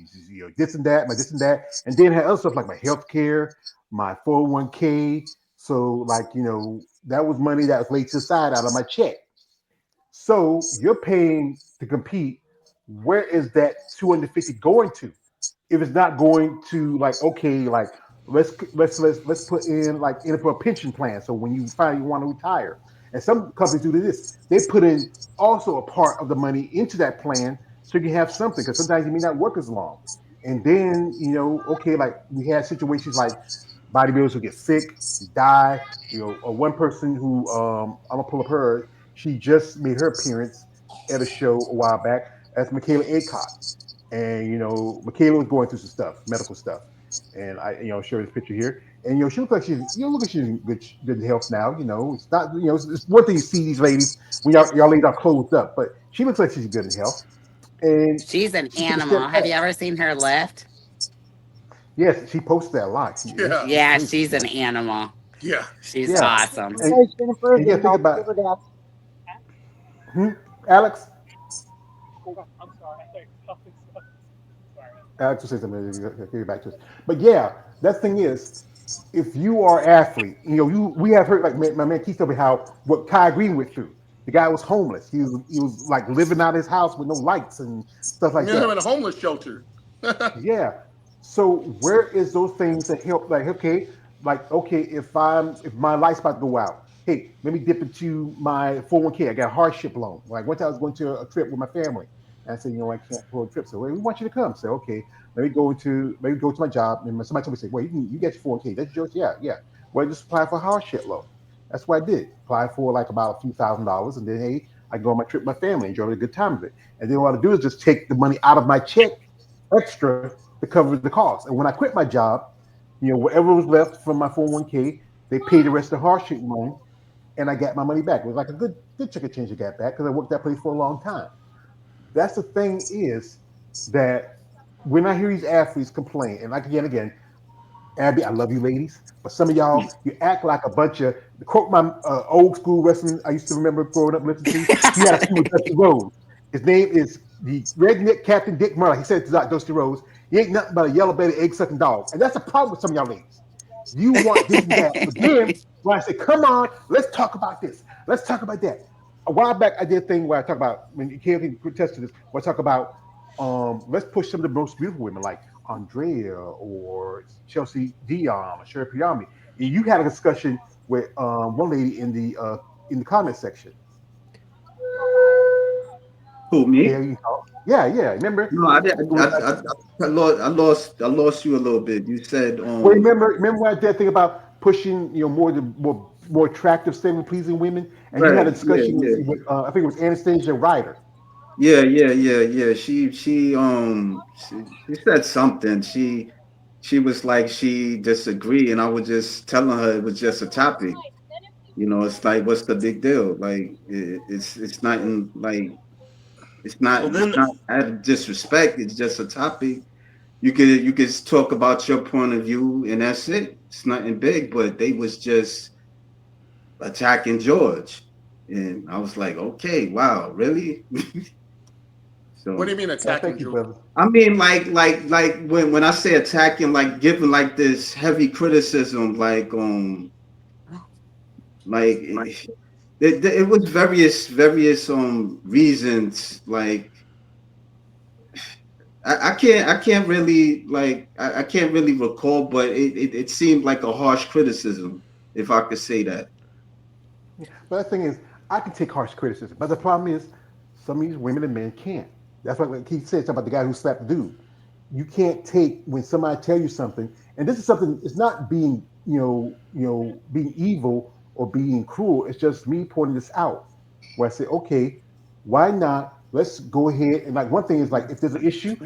this and that, my this and that, and then had other stuff like my health care, my 401k. So like, that was money that was laid to the side out of my check. So you're paying to compete. Where is that 250 going to? If it's not going to, like, okay, like, let's put in, like, in for a pension plan. So when you finally want to retire, and some companies do this, they put in also a part of the money into that plan so you can have something, because sometimes you may not work as long. And then, okay, like we had situations like bodybuilders who get sick, die, or one person who, I'm gonna pull up her. She just made her appearance at a show a while back. That's Michaela Aycock. And Michaela was going through some stuff, medical stuff, and I, share this picture here. And she looks like look like she's in good health now. It's not, it's one thing to see these ladies when y'all ladies are clothed up, but she looks like she's good in health, and She's an she took a step animal. Have back. you ever seen her lift? Yes, she posted that a lot. Yeah. It's Yeah, crazy. she's an animal. Yeah. She's Yeah, awesome. and, Besides Jennifer, and yeah, then think I'll about, give her that. hmm, Alex. I'm sorry. I thought you were talking stuff. Sorry. Alex will say something. Get back to us. But yeah, that thing is, if you are an athlete, we have heard, like my man Keith told me how what Kai Green went through. The guy was homeless. He was like living out of his house with no lights and stuff like Me and him that. in a homeless shelter. Yeah. So where is those things that help? Like, okay, if my light's about to go out, hey, let me dip into my 401k. I got a hardship loan. Like one time I was going to a trip with my family, and I said, I can't afford a trip. So, well, we want you to come. So, okay, let me go to my job. And somebody told me, say, well, you get your 401k. That's yours. Yeah, yeah. Well, just apply for a hardship loan. That's what I did. Apply for like about a few $1,000s, and then hey, I go on my trip with my family, enjoy a good time of it. And then what I do is just take the money out of my check extra to cover the cost. And when I quit my job, whatever was left from my 401k, they paid the rest of the hardship loan, and I got my money back. It was like a good chunk of change I got back because I worked that place for a long time. That's the thing is that when I hear these athletes complain, and like again, Abby, I love you ladies, but some of y'all, you act like a bunch of, to quote my old school wrestling I used to remember growing up listening to. He had a feud with Dusty Rhodes. His name is the Redneck Captain Dick Murray. He said to Dusty Rhodes, "He ain't nothing but a yellow belly egg sucking dog," and that's a problem with some of y'all ladies. You want this and that, but then when I say, "Come on, let's talk about this, let's talk about that." A while back, I did a thing where I talk about, when you can't contest to this, where I talk about, let's push some of the most beautiful women like Andrea or Chelsea Dion or Sherry Piyami. You had a discussion with one lady in the comment section. Who, Yeah, me? you talk. Yeah. Remember? No, I did. It was, I lost you a little bit. You said well, remember when I did that thing about pushing, more attractive, sexually pleasing women, and you had a right. Yeah, discussion yeah. with I think it was Anastasia Ryder. Yeah. She said something. She was like she disagreed, and I was just telling her it was just a topic. It's like, what's the big deal? Like, it's not in, like, it's not Well, it's then, not out of disrespect. It's just a topic. You could talk about your point of view, and that's it. It's nothing big, but they was just attacking George, and I was like, okay, wow, really? What do you So mean attacking Thank you, George? brother. I mean, like when I say attacking, like giving like this heavy criticism, like it was various reasons. Like I can't really, like, I can't really recall, but it seemed like a harsh criticism, if I could say that. But the thing is, I can take harsh criticism. But the problem is, some of these women and men can't. That's what Keith said about the guy who slapped the dude. You can't take when somebody tell you something, and this is something. It's not being, being evil or being cruel. It's just me pointing this out, where I say, okay, why not? Let's go ahead and, like, one thing is, like, if there's an issue,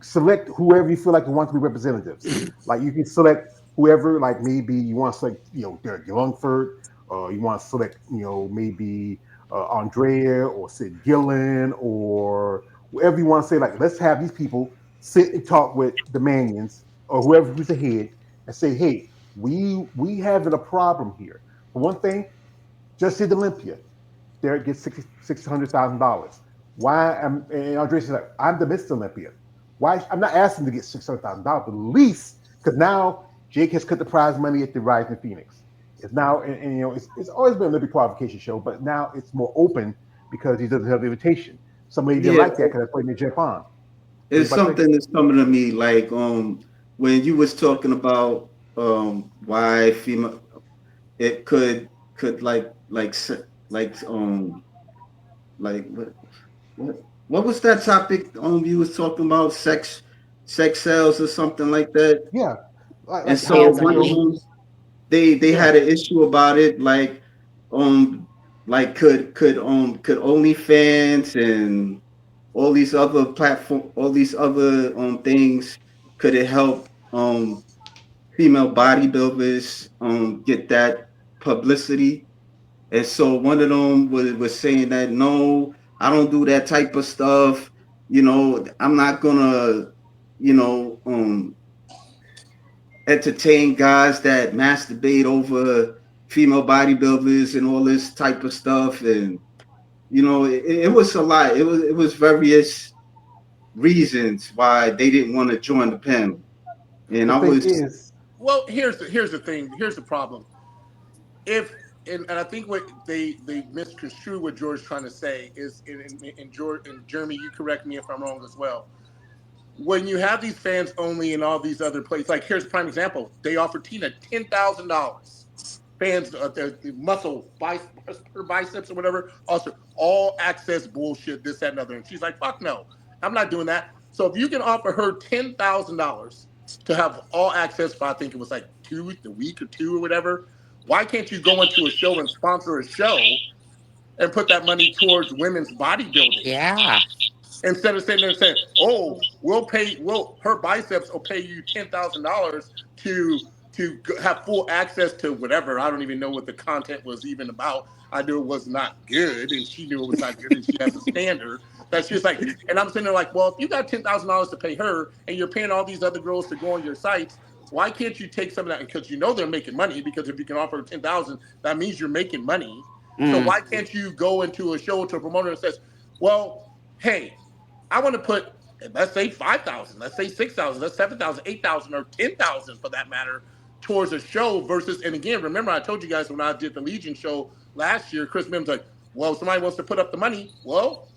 select whoever you feel like you want to be representatives. Like, you can select whoever, like, maybe you want to select, Derek Lungford, you want to select, maybe Andrea or Sid Gillen or whoever you want to say. Like, let's have these people sit and talk with the Manions or whoever who's ahead and say, hey, we having a problem here. For one thing, just did Olympia. Derek gets $600,000. Why? And Andres is like, I'm the Mr. Olympia. Why? I'm not asking to get $600,000, but at least because now Jake has cut the prize money at the Rising Phoenix. It's now, and you know, it's always been an Olympic qualification show, but now it's more open because he doesn't have the invitation. Somebody didn't Yeah, like that because I put in the Jeff on. it's something that's coming to me like when you was talking about why female it could like what was that topic you was talking about sex sales or something like that. Yeah, And like so Hands one of only. them they yeah, had an issue about it um could OnlyFans and all these other things, could it help female bodybuilders get that publicity? And so one of them was saying that no, I don't do that type of stuff. You know, I'm not gonna, you know, entertain guys that masturbate over female bodybuilders and all this type of stuff. And you know, it was a lot. It was various reasons why they didn't want to join the panel. And the I thing was is, Well, here's the thing. Here's the problem. If and I think what they misconstrue what George's trying to say is in George and Jeremy, you correct me if I'm wrong as well. When you have these fans only in all these other places, like here's a prime example. They offered Tina $10,000. Fans, the muscle, her biceps or whatever. Also, all access bullshit, this, that, and other. And she's like, fuck no, I'm not doing that. So if you can offer her $10,000 to have all access for, I think it was like the week or two or whatever, why can't you go into a show and sponsor a show and put that money towards women's bodybuilding? Yeah. Instead of sitting there and saying, "Oh, her biceps will pay you $10,000 to have full access to whatever." I don't even know what the content was even about. I knew it was not good, and she knew it was not good, and she has a standard that she's like. And I'm sitting there like, well, if you got $10,000 to pay her, and you're paying all these other girls to go on your sites, why can't you take some of that? Because you know they're making money. Because if you can offer 10,000, that means you're making money. So Mm. why can't you go into a show to a promoter and says, well, hey, I want to put, let's say 5,000, let's say 6,000, let's 7,000, 8,000, or 10,000 for that matter, towards a show versus. And again, remember I told you guys when I did the Legion show last year, Chris Mims like, well, somebody wants to put up the money. Well,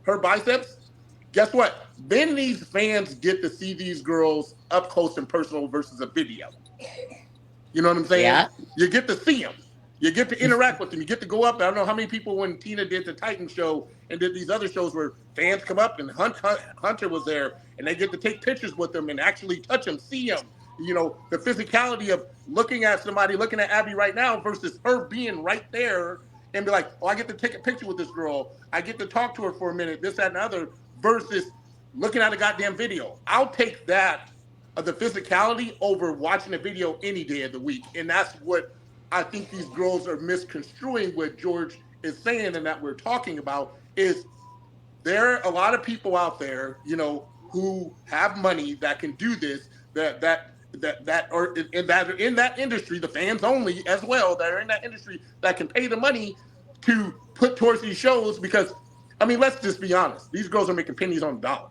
her biceps. Guess what? Then these fans get to see these girls up close and personal versus a video. You know what I'm saying? Yeah. You get to see them. You get to interact with them. You get to go up. I don't know how many people when Tina did the Titan show and did these other shows where fans come up and Hunter was there and they get to take pictures with them and actually touch them, see them. You know, the physicality of looking at somebody, looking at Abby right now versus her being right there and be like, oh, I get to take a picture with this girl. I get to talk to her for a minute, this, that, and the other, versus looking at a goddamn video. I'll take that of the physicality over watching a video any day of the week. And that's what I think these girls are misconstruing what George is saying and that we're talking about is there are a lot of people out there, you know, who have money that can do this, that are in that industry, the fans only as well, that are in that industry that can pay the money to put towards these shows because, I mean, let's just be honest. These girls are making pennies on the dollar.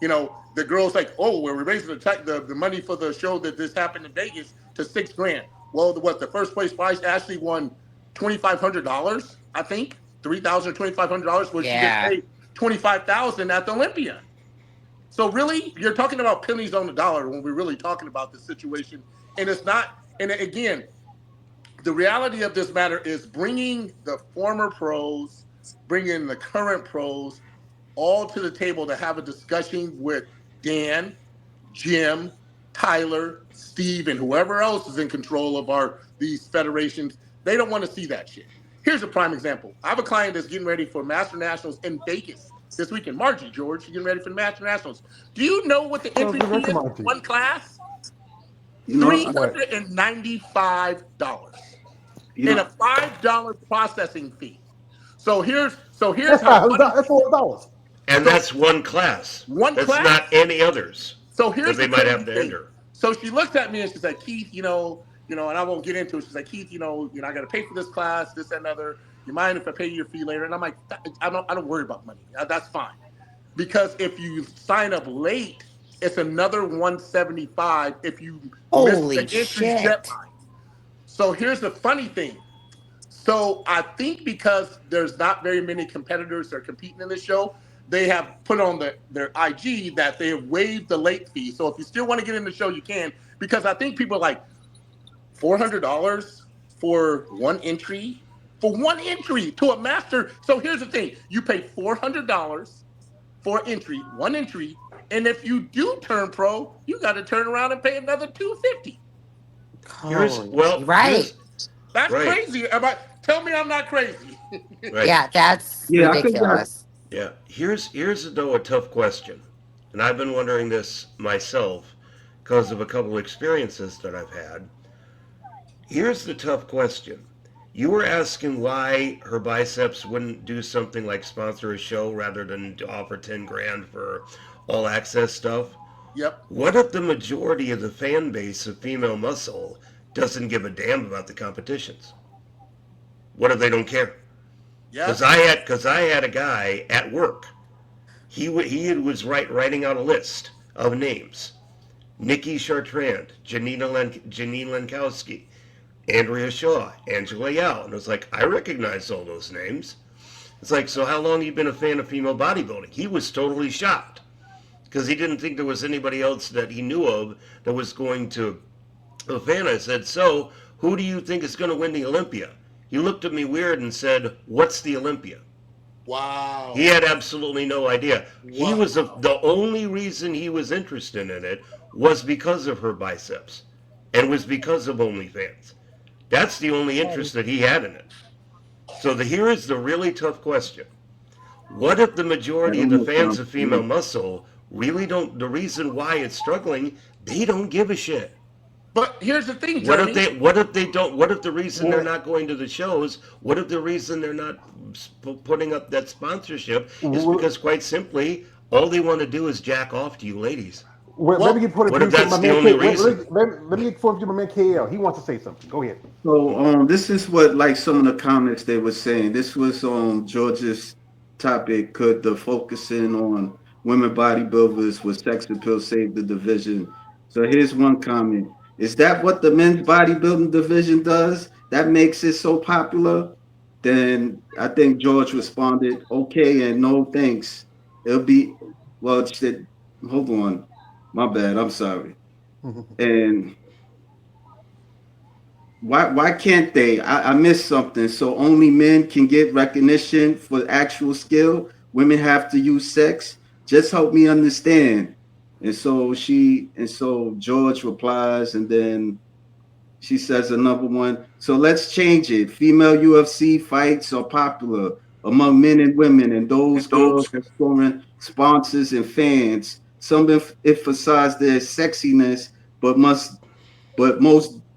You know, the girl's like, oh, we're raising the money for the show that this happened in Vegas to $6,000. Well, the first place prize Ashley won $2,500, I think, $3,000 or $2,500, where she gets Yeah. paid $25,000 at the Olympia. So really, you're talking about pennies on the dollar when we're really talking about this situation, and it's not. And again, the reality of this matter is bringing the former pros, bringing the current pros all to the table to have a discussion with Dan, Jim, Tyler, Steve, and whoever else is in control of these federations. They don't want to see that shit. Here's a prime example. I have a client that's getting ready for Master Nationals in Vegas this weekend. Margie, George, she's getting ready for the Master Nationals. Do you know what the entry fee is for one class? you know $395 you and a know $5 processing fee. So here's that's how money. that's $4. And So that's one class. one That's class. not any others So that here's they the might crazy have to thing. enter. So she looks at me and she's like, Keith, and I won't get into it. She's like, Keith, I got to pay for this class, this and other. You mind if I pay your fee later? And I'm like, I don't worry about money. That's fine. Because if you sign up late, it's another 175 if you miss the Holy entry shit. deadline. So here's the funny thing. So I think because there's not very many competitors that are competing in this show, they have put on their IG that they have waived the late fee. So if you still want to get in the show, you can. Because I think people are like $400 for one entry to a master. So here's the thing: you pay $400 for entry, one entry, and if you do turn pro, you got to turn around and pay another $250. Holy. Here's Right. That's right. crazy. Tell me I'm not crazy. Right. Yeah, that's Yeah, I think that. ridiculous. Yeah. Here's though a tough question, and I've been wondering this myself because of a couple experiences that I've had. Here's the tough question. You were asking why her biceps wouldn't do something like sponsor a show rather than to offer 10 grand for all access stuff. Yep. What if the majority of the fan base of female muscle doesn't give a damn about the competitions? What if they don't care? Yep. Because I had a guy at work. He was writing out a list of names. Nikki Chartrand, Janine Lenkowski, Andrea Shaw, Angela Yao. And it was like, I recognize all those names. It's like, so how long have you been a fan of female bodybuilding? He was totally shocked because he didn't think there was anybody else that he knew of that was going to a fan. I said, so who do you think is going to win the Olympia? He looked at me weird and said, what's the Olympia? Wow. He had absolutely no idea. He Wow. was the only reason he was interested in it was because of her biceps and was because of OnlyFans. That's the only interest that he had in it. So here is the really tough question. What if the That majority of the almost fans sounds of female familiar. muscle really don't, the reason why it's struggling, they don't give a shit. But here's the thing, What if Jeremy. they don't, what if the reason they're Well, not going to the shows, what if the reason they're not putting up that sponsorship is well, because quite simply, all they want to do is jack off to you ladies? let me Well, get point of What view if from my that's the man only K. reason? Let me get point of view from my man KL. He wants to say something. Go ahead. So this is what like some of the comments they were saying. This was George's topic. Could the focusing on women bodybuilders with sex appeal save the division? So here's one comment. Is that what the men's bodybuilding division does? That makes it so popular? Then I think George responded, okay, and no thanks. It'll be well, it said, hold on. My bad. I'm sorry. And why can't they? I missed something. So only men can get recognition for actual skill. Women have to use sex. Just help me understand. And so George replies, and then she says another one. So let's change it. Female UFC fights are popular among men and women, and those girls are scoring sponsors and fans. Some emphasize their sexiness, but most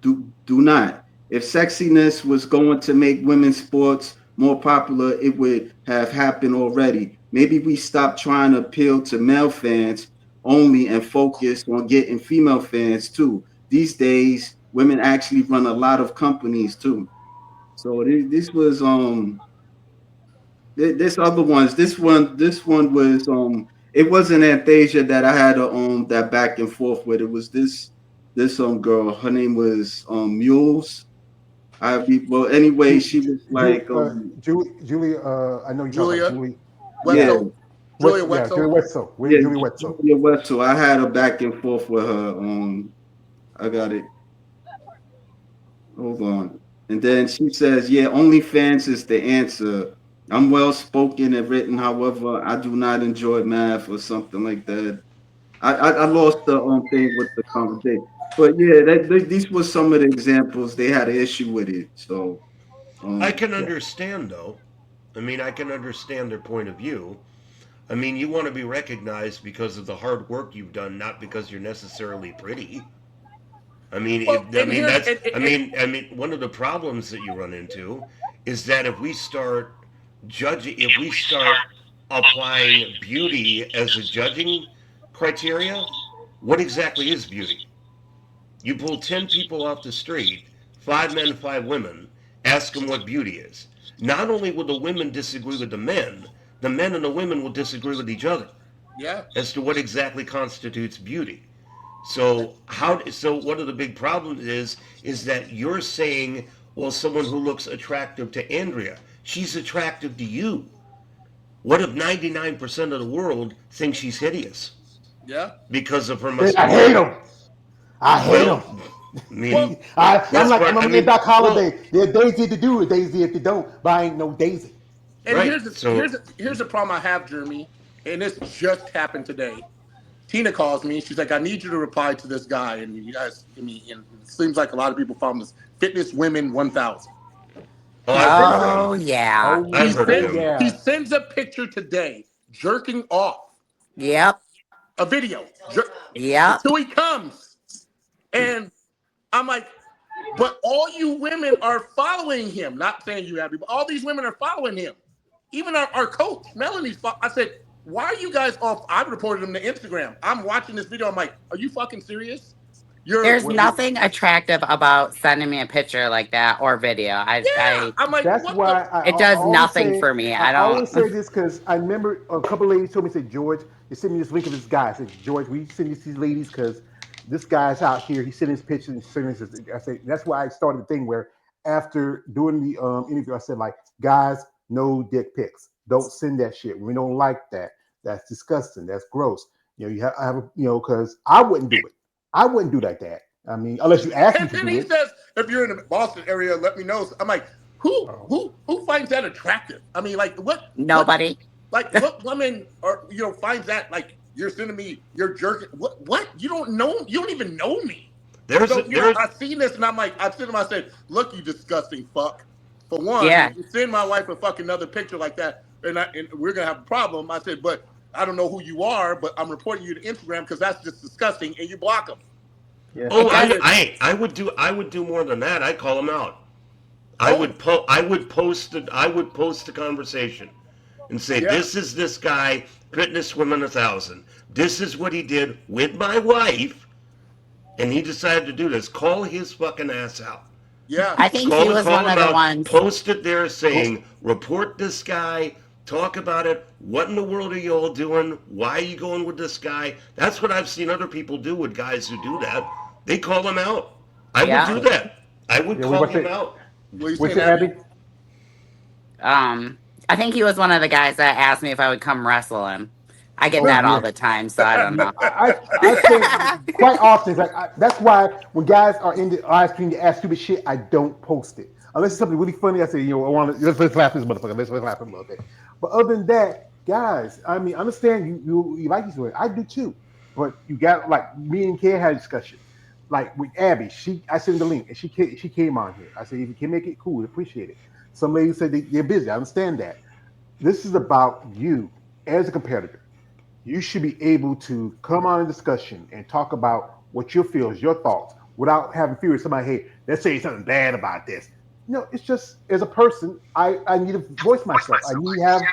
do not. If sexiness was going to make women's sports more popular, it would have happened already. Maybe we stop trying to appeal to male fans only and focus on getting female fans too. These days, women actually run a lot of companies too. So this was this other ones. This one was it wasn't Anastasia that I had that back and forth with. It was this girl. Her name was Mules. Well anyway, she was like Julie, I know you're talking about Julia Julie. yeah, Wetzel. Julia Yeah, Julie Wetzel. Wetzel. yeah, Julie Wetzel. Julia Wetzel. I had a back and forth with her. I got it. Hold on. And then she says, yeah, OnlyFans is the answer. I'm well spoken and written. However, I do not enjoy math or something like that. I lost the thing with the conversation. But yeah, these were some of the examples. They had an issue with it. So I um can Yeah. understand though. I mean, I can understand their point of view. I mean, you want to be recognized because of the hard work you've done, not because you're necessarily pretty. I mean, Well, I and mean here's that's I mean one of the problems that you run into is that if we start if we start applying beauty as a judging criteria, what exactly is beauty? You pull 10 people off the street 5 men, 5 women, ask them what beauty is. Not only will the women disagree with the men and the women will disagree with each other Yeah. as to what exactly constitutes beauty. So one of the big problems is that you're saying, well, someone who looks attractive to Andrea, she's attractive to you. What if 99% of the world thinks she's hideous Yeah. because of her I hate muscularity? them. I hate Well, them. I mean, I'm that's like what I I'm in mean. Doc Well, Holiday. They're Daisy to do it, Daisy if you don't, but I ain't no Daisy. And right. So here's the problem I have, Jeremy, and this just happened today. Tina calls me. She's like, I need you to reply to this guy. And you guys, I mean, and it seems like a lot of people follow this Fitness Women 1000. oh, He I've heard of sends Oh him. yeah. I've heard of him. he Yeah. sends a picture today, jerking off, Yep. a video, Yep. until he comes. And I'm like, but all you women are following him. Not saying you, Abby, but all these women are following him. Even our coach, Melanie's. I said, why are you guys off? I reported him to Instagram. I'm watching this video. I'm like, are you fucking serious? There's You're nothing attractive about sending me a picture like that or video. yeah. I'm like, That's what the? why It does nothing for me. I I always don't. say this because I remember a couple ladies told me, say, George, they sent me this link of this guy. I said, George, will you send this to these ladies because this guy's out here. He's sending his pictures and sending his. I said that's why I started the thing where after doing the interview, I said like, guys, no dick pics. Don't send that shit. We don't like that. That's disgusting. That's gross. You know, I have a, because I wouldn't do it. I wouldn't do like that. I mean, unless you ask me And to then do he it. says, if you're in the Boston area, let me know. I'm like, who finds that attractive? I mean, like Nobody. what woman finds that like you're sending me you're jerking what you don't know, you don't even know me. So I've seen this and I'm like, I sent him, I said, look, you disgusting fuck. For one, Yeah. if you send my wife a fucking another picture like that, and we're gonna have a problem. I said, but I don't know who you are, but I'm reporting you to Instagram because that's just disgusting, and you block them. Yeah. Oh, It does. I would do more than that. I'd call him out. Oh, I would post a conversation and say, yeah, this is this guy, Fitness Women 1000. This is what he did with my wife, and he decided to do this. Call his fucking ass out. yeah. I think he was Call one him of the out. ones. Post it there saying, report this guy. Talk about it. What in the world are you all doing? Why are you going with this guy? That's what I've seen other people do with guys who do that. They call him out. I would Yeah. do that. I would Yeah, we call about him to out. What are you what's saying, your Abby? Abby? I think he was one of the guys that asked me if I would come wrestle him. I get Oh that all yeah. the time, so I don't know. I say quite often, it's like that's why when guys are in the live stream to ask stupid shit, I don't post it unless it's something really funny. I say, I want to let's laugh this motherfucker. Let's laugh him a little bit. But other than that, guys, I mean, understand you like these words. I do too. But you got like me and Kay had a discussion. Like with Abby, I sent the link and she came on here. I said, if you can make it cool, appreciate it. Some ladies said they're busy. I understand that. This is about you as a competitor. You should be able to come on a discussion and talk about what your feels, your thoughts, without having fear of somebody, hey, let's say something bad about this. No, it's just as a person, I need to voice myself. I need to have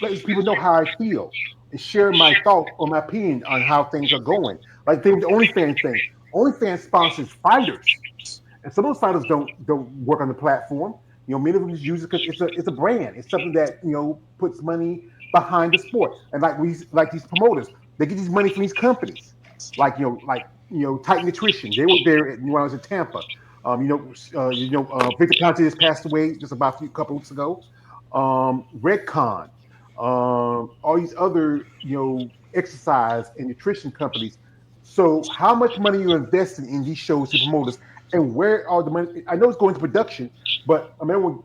let people know how I feel and share my thoughts or my opinion on how things are going. Like the OnlyFans thing. OnlyFans sponsors fighters, and some of those fighters don't work on the platform. Many of them just use it because it's a brand. It's something that puts money behind the sport. And like these promoters, they get these money from these companies, Titan Nutrition. They were there when I was in Tampa. Victor Conte just passed away just about a couple weeks ago. Redcon, all these other exercise and nutrition companies. So how much money you're investing in these shows and promoters, and where are the money? I know it's going to production, but I remember when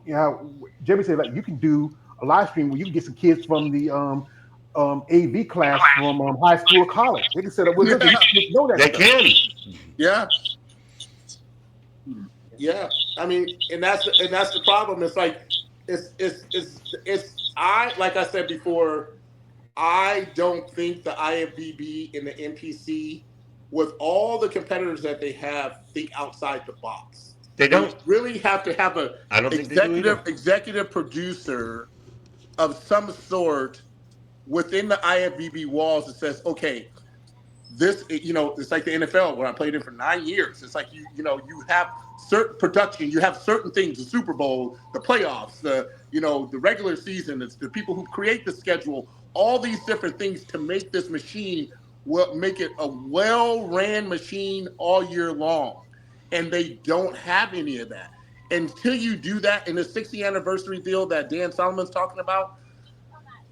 Jeremy said like you can do a live stream where you can get some kids from the AV class from high school or college. They can set up with them. These kids know that They stuff. can. Yeah, yeah. I mean, and that's the problem. It's like I like I said before. I don't think the IFBB and the NPC, with all the competitors that they have, think outside the box. They don't. Really have to have a I don't think they do either. executive producer of some sort within the IFBB walls that says, okay, this, it's like the NFL where I played in for 9 years. It's like you have certain production, you have certain things, the Super Bowl, the playoffs, the regular season. It's the people who create the schedule, all these different things to make this machine, make it a well-ran machine all year long. And they don't have any of that. Until you do that in the 60th anniversary deal that Dan Solomon's talking about,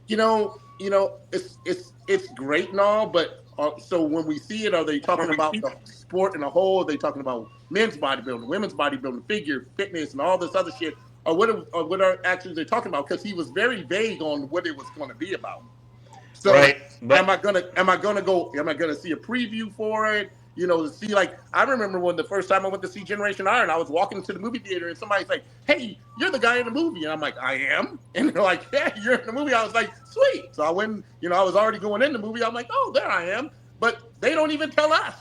it's great and all, but so when we see it, are they talking about the sport in a whole? Are they talking about men's bodybuilding, women's bodybuilding, figure fitness, and all this other shit? Or what are actually they talking about? Because he was very vague on what it was going to be about. So Right, am I gonna see a preview for it? To see, like, I remember when the first time I went to see Generation Iron, I was walking to the movie theater and somebody's like, "Hey, you're the guy in the movie," and I'm like, "I am," and they're like, "Yeah, you're in the movie." I was like, "Sweet." So I went, I was already going in the movie. I'm like, "Oh, there I am," but they don't even tell us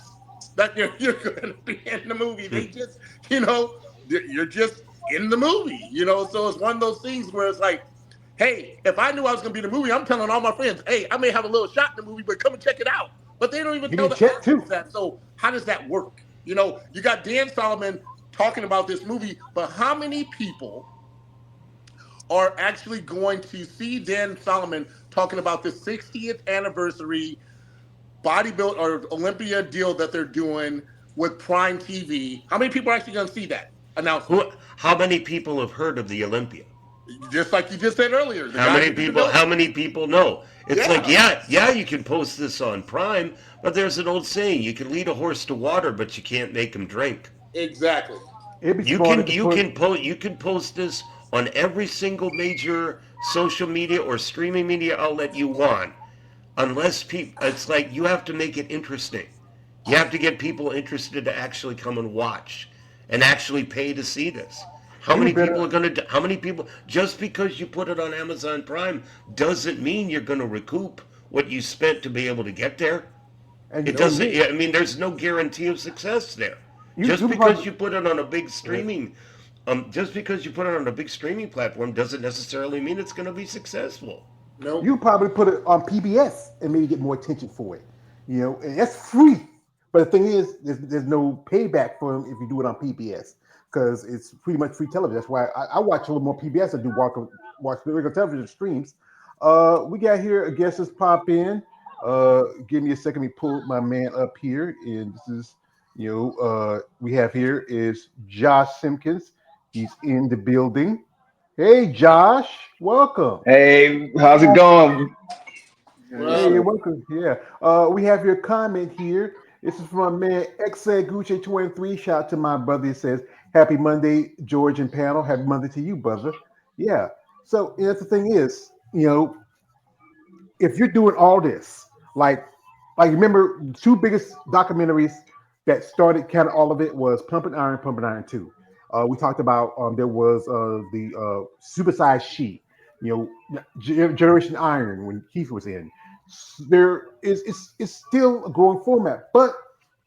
that you're going to be in the movie. They just, you're just in the movie. So it's one of those things where it's like, hey, if I knew I was going to be in the movie, I'm telling all my friends, hey, I may have a little shot in the movie, but come and check it out. But they don't even Give tell me a the check too. actors that. So how does that work? You got Dan Solomon talking about this movie, but how many people are actually going to see Dan Solomon talking about the 60th anniversary bodybuild or Olympia deal that they're doing with Prime TV? How many people are actually going to see that announcement? How many people have heard of the Olympia? Just like you just said earlier, the How guys many who do the people? building. How many people know? It's like, Yeah, yeah, you can post this on Prime, but there's an old saying: you can lead a horse to water, but you can't make him drink. exactly. It'd be You smarter can to you put. can post this on every single major social media or streaming media outlet you want, unless people. It's like you have to make it interesting. You have to get people interested to actually come and watch, and actually pay to see this. How It'd be many people are better. going to? How many people? Just because you put it on Amazon Prime doesn't mean you're going to recoup what you spent to be able to get there. And It you know doesn't. me, I mean, there's no guarantee of success there. you Just because probably. you put it on a big Go ahead. streaming, just because you put it on a big streaming platform doesn't necessarily mean it's going to be successful. Nope. You probably put it on PBS and maybe get more attention for it. And that's free. But the thing is, there's no payback for them if you do it on PBS because it's pretty much free television. That's why I watch a little more PBS than I do watch regular television streams. We got here a guest has pop in. Give me a second. Let me pull my man up here, and this is we have here is Josh Simpkins. He's in the building. Hey, Josh, welcome. Hey, how's it going? What's Hey, up? you're welcome. Yeah. We have your comment here. This is from my man XGucci23. Shout out to my brother. He says, "Happy Monday, George and panel. Happy Monday to you, brother." Yeah. So that's the thing is, if you're doing all this, like remember the two biggest documentaries that started kind of all of it was Pumping Iron 2. We talked about there was the Supersized She, Generation Iron when Keith was in. There is it's still a growing format, but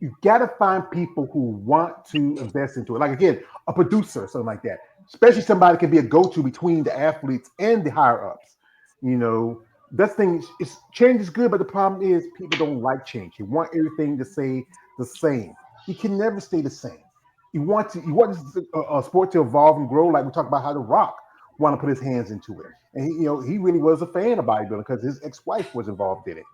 you got to find people who want to invest into it. Like again, a producer or something like that, especially somebody can be a go-to between the athletes and the higher ups. You know, that thing is change is good, but the problem is people don't like change. You want everything to stay the same. You can never stay the same. You want a sport to evolve and grow, like we talked about how The Rock want to put his hands into it, and he really was a fan of bodybuilding because his ex-wife was involved in it.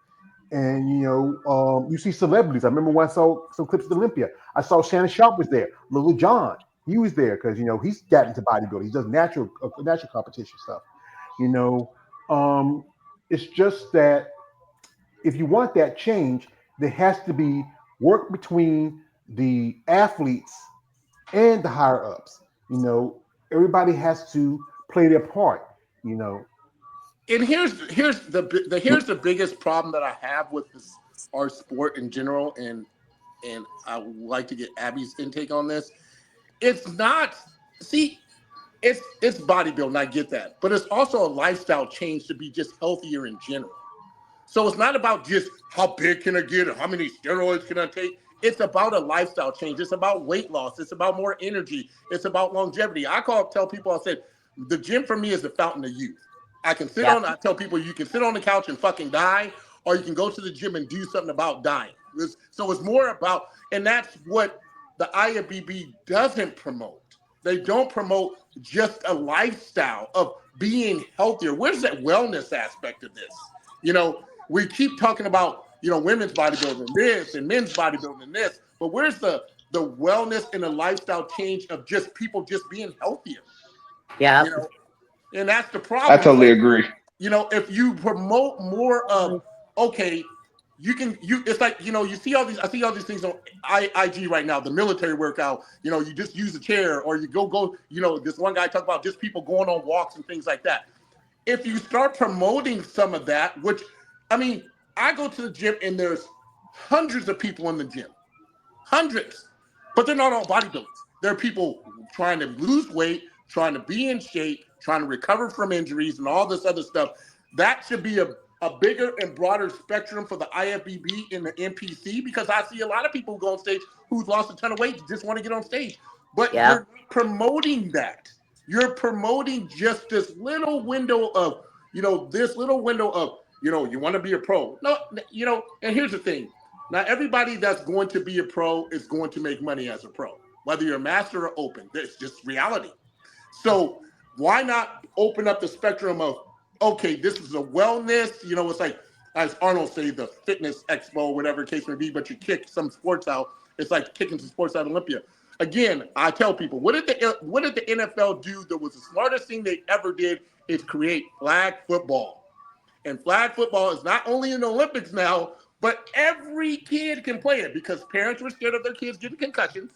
And you see celebrities. I remember when I saw some clips of Olympia. I saw Shannon Sharp was there. Little John, he was there because he's got into bodybuilding. He does natural competition stuff. You know, um, it's just that if you want that change, there has to be work between the athletes and the higher ups. Everybody has to play their part. You know, And here's the biggest problem that I have with our sport in general, and I would like to get Abby's intake on this. It's not see, it's bodybuilding. I get that, but it's also a lifestyle change to be just healthier in general. So it's not about just how big can I get or how many steroids can I take. It's about a lifestyle change. It's about weight loss. It's about more energy. It's about longevity. Tell people, I said, the gym for me is the fountain of youth. I tell people you can sit on the couch and fucking die, or you can go to the gym and do something about dying. So it's more about, and that's what the IFBB doesn't promote. They don't promote just a lifestyle of being healthier. Where's that wellness aspect of this? You know, we keep talking about, women's bodybuilding this and men's bodybuilding this, but where's the wellness and the lifestyle change of just people just being healthier? Yeah. And that's the I problem. It's totally like, agree. if you promote more of, okay, it's like, you see I see all these things on IG right now, the military workout, you just use a chair, or you go, this one guy talked about just people going on walks and things like that. If you start promoting some of that, which, I mean, I go to the gym and there's hundreds of people in the gym, hundreds, but they're not all bodybuilders. There are people trying to lose weight, trying to be in shape, trying to recover from injuries and all this other stuff. That should be a bigger and broader spectrum for the IFBB and the NPC, because I see a lot of people who go on stage who've lost a ton of weight, just want to get on stage. But you're promoting that. You're promoting just this little window of, you want to be a pro. No, and here's the thing. Not everybody that's going to be a pro is going to make money as a pro, whether you're a master or open. It's just reality. So why not open up the spectrum of, okay, this is a wellness, it's like, as Arnold say, the fitness expo, whatever the case may be, but you kick some sports out. It's like kicking some sports out of Olympia. Again, I tell people, what did the NFL do that was the smartest thing they ever did, is create flag football. And flag football is not only in the Olympics now, but every kid can play it, because parents were scared of their kids getting concussions.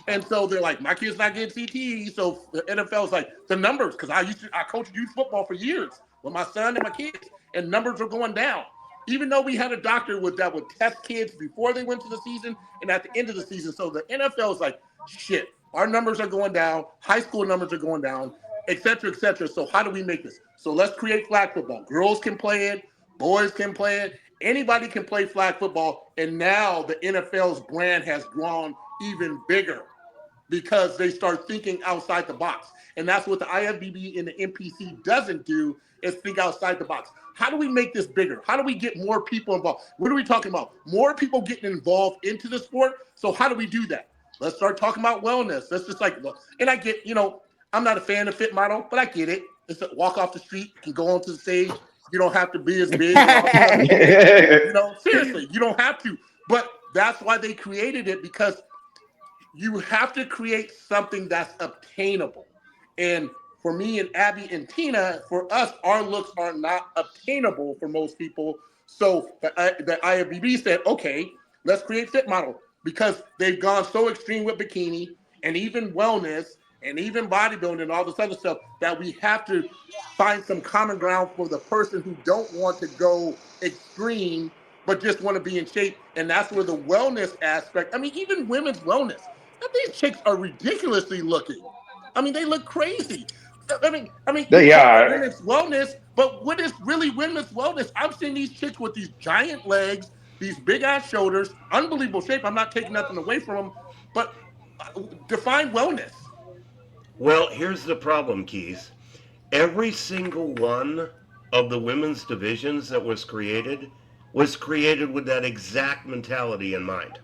And so they're like, my kid's not getting CTE. So the NFL's like, the numbers, because I coached youth football for years with my son and my kids, and numbers are going down. Even though we had a doctor that would test kids before they went to the season and at the end of the season. So the NFL is like, shit, our numbers are going down, high school numbers are going down, et cetera, et cetera. So how do we make this? So let's create flag football. Girls can play it, boys can play it, anybody can play flag football. And now the NFL's brand has grown even bigger, because they start thinking outside the box. And that's what the IFBB and the NPC doesn't do, is think outside the box. How do we make this bigger? How do we get more people involved? What are we talking about? More people getting involved into the sport. So how do we do that? Let's start talking about wellness. Let's just and I get, I'm not a fan of fit model, but I get it. It's a walk off the street, you can go onto the stage. You don't have to be as big. Seriously, you don't have to. But that's why they created it, because you have to create something that's obtainable. And for me and Abby and Tina, for us, our looks are not obtainable for most people. So the IFBB said, okay, let's create fit model, because they've gone so extreme with bikini and even wellness and even bodybuilding and all this other stuff, that we have to find some common ground for the person who don't want to go extreme, but just want to be in shape. And that's where the wellness aspect, I mean, even women's wellness, these chicks are ridiculously looking. I mean, they look crazy. You They call it are. women's wellness, but what is really women's wellness? I'm seeing these chicks with these giant legs, these big ass shoulders, unbelievable shape. I'm not taking nothing away from them, but define wellness. Well, here's the problem, Keith. Every single one of the women's divisions that was created with that exact mentality in mind.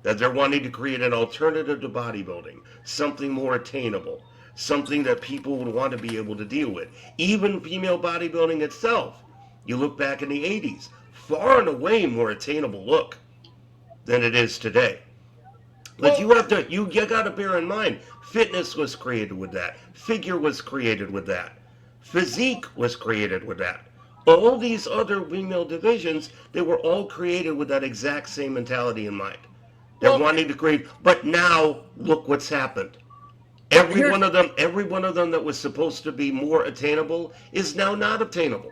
That they're wanting to create an alternative to bodybuilding, something more attainable, something that people would want to be able to deal with. Even female bodybuilding itself, you look back in the 80s, far and away more attainable look than it is today. But Well, you got to bear in mind, fitness was created with that, figure was created with that, physique was created with that. All these other female divisions, they were all created with that exact same mentality in mind. They're well, wanting to create, but now look what's happened. but here's Every one of them that was supposed to be more attainable is now not obtainable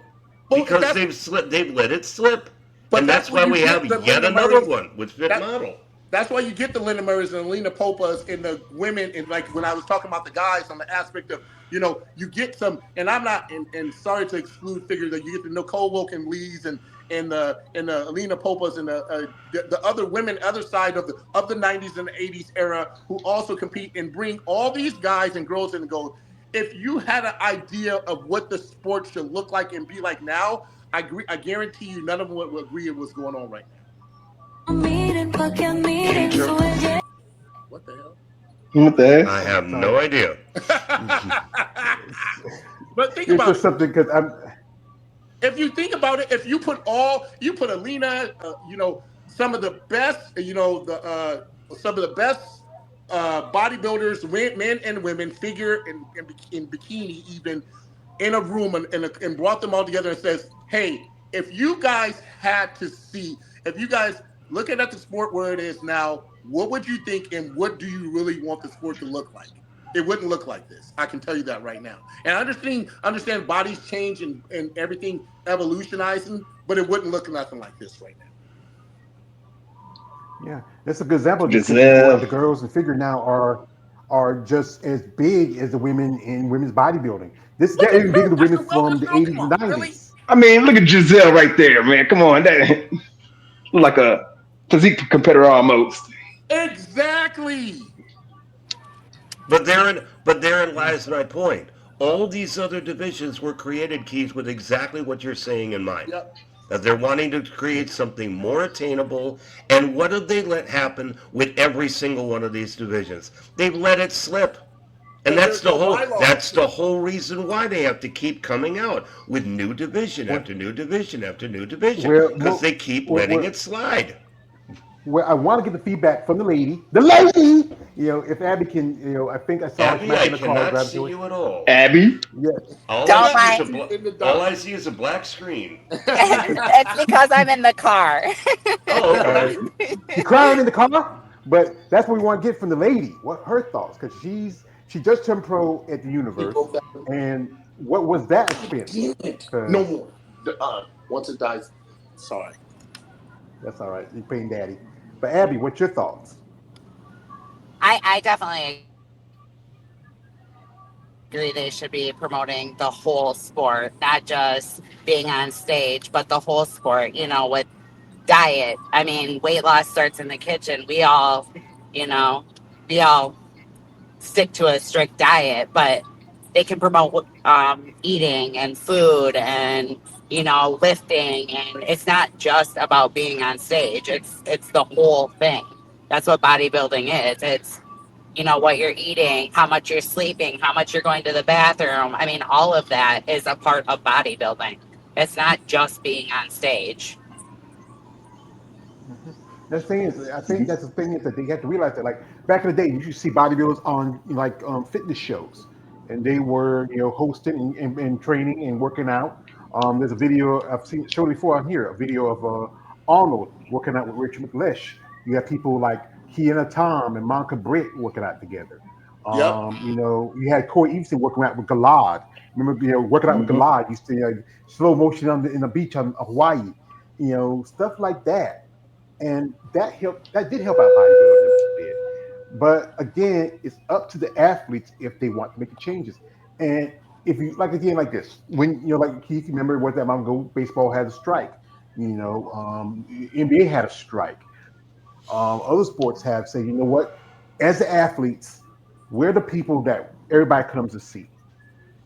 well because that's they've let it slip, but and that's that's where why you we have get the yet Linda another Murray's. one with Fit That Model. That's why you get the Linda Murrays and Alina Popas and the women. And like when I was talking about the guys on the aspect of, you get some, and I'm not, and sorry to exclude figure, that you get the Nicole Wilkin Lees and the Alina Popas and the other women, other side of the 90s and the 80s era, who also compete and bring all these guys and girls in and go, if you had an idea of what the sport should look like and be like now, I guarantee you none of them would agree with what's going on right now. Angel, What the hell? What the heck? I have Sorry. no idea. But think It's about just it. something because I'm. If you think about it, if you put Alina, some of the best, the some of the best bodybuilders, men and women, figure in bikini, even in a room, and brought them all together and says, "Hey, if you guys had to see, if you guys looking at the sport where it is now, what would you think, and what do you really want the sport to look like?" It wouldn't look like this. I can tell you that right now. And I understand bodies change and everything evolutionizing, but it wouldn't look nothing like this right now. Yeah, that's a good example again because Giselle. the girls in figure now are just as big as the women in women's bodybuilding. This What they're the even bigger hell, than women Dr. from Wellness? the Girl, come 80s and on, really? 90s. I mean, look at Giselle right there, man. Come on, that like a physique competitor almost. Exactly. But therein lies my point. All these other divisions were created, Keith, with exactly what you're saying in mind. Yep. That they're wanting to create something more attainable. And what have they let happen with every single one of these divisions? They've let it slip. And Because that's there's the no whole bylaws. that's the whole reason why they have to keep coming out with new division What after new division after new division. where Because what they keep letting where, it slide. where I want to get the feedback from the lady. If Abby can, I think I saw her. She Abby, might be I in the car cannot driving see to it. you at all. Abby. Yeah, All I Don't see Abby, is mind. a she's in the all dark. I see is a black screen. It's because I'm in the car. Oh, okay. uh, she crying in the car. But that's what we want to get from the lady. What her thoughts? Because she just turned pro at the He universe, broke that. and what was that experience? Damn it. No Because more. Once it dies, sorry. that's all right. You paying daddy. But Abby, what's your thoughts? I definitely agree they should be promoting the whole sport, not just being on stage, but the whole sport, with diet. I mean, weight loss starts in the kitchen. You know, we all stick to a strict diet, but they can promote eating and food and lifting, and it's not just about being on stage. It's the whole thing. That's what bodybuilding is. It's what you're eating, how much you're sleeping, how much you're going to the bathroom. I mean, all of that is a part of bodybuilding. It's not just being on stage. Mhm. The thing is, I think that's the thing is that they have to realize that, like back in the day, you used to see bodybuilders on like fitness shows, and they were hosting and training and working out. There's a video I've seen showed before on here, a video of Arnold working out with Richard McLeish. You have people like Kiana Tom and Monica Britt working out together. Yep. You had Corey Eveson working out with Galad. Remember, working out with Hmm. Galad. You see slow motion in the beach on Hawaii. Stuff like that, and that did help out bodybuilding a bit. But again, it's up to the athletes if they want to make the changes. And if you like again like this, when like Keith, you remember what that long ago baseball had a strike. NBA had a strike. Other sports have said, you know what, as the athletes, we're the people that everybody comes to see.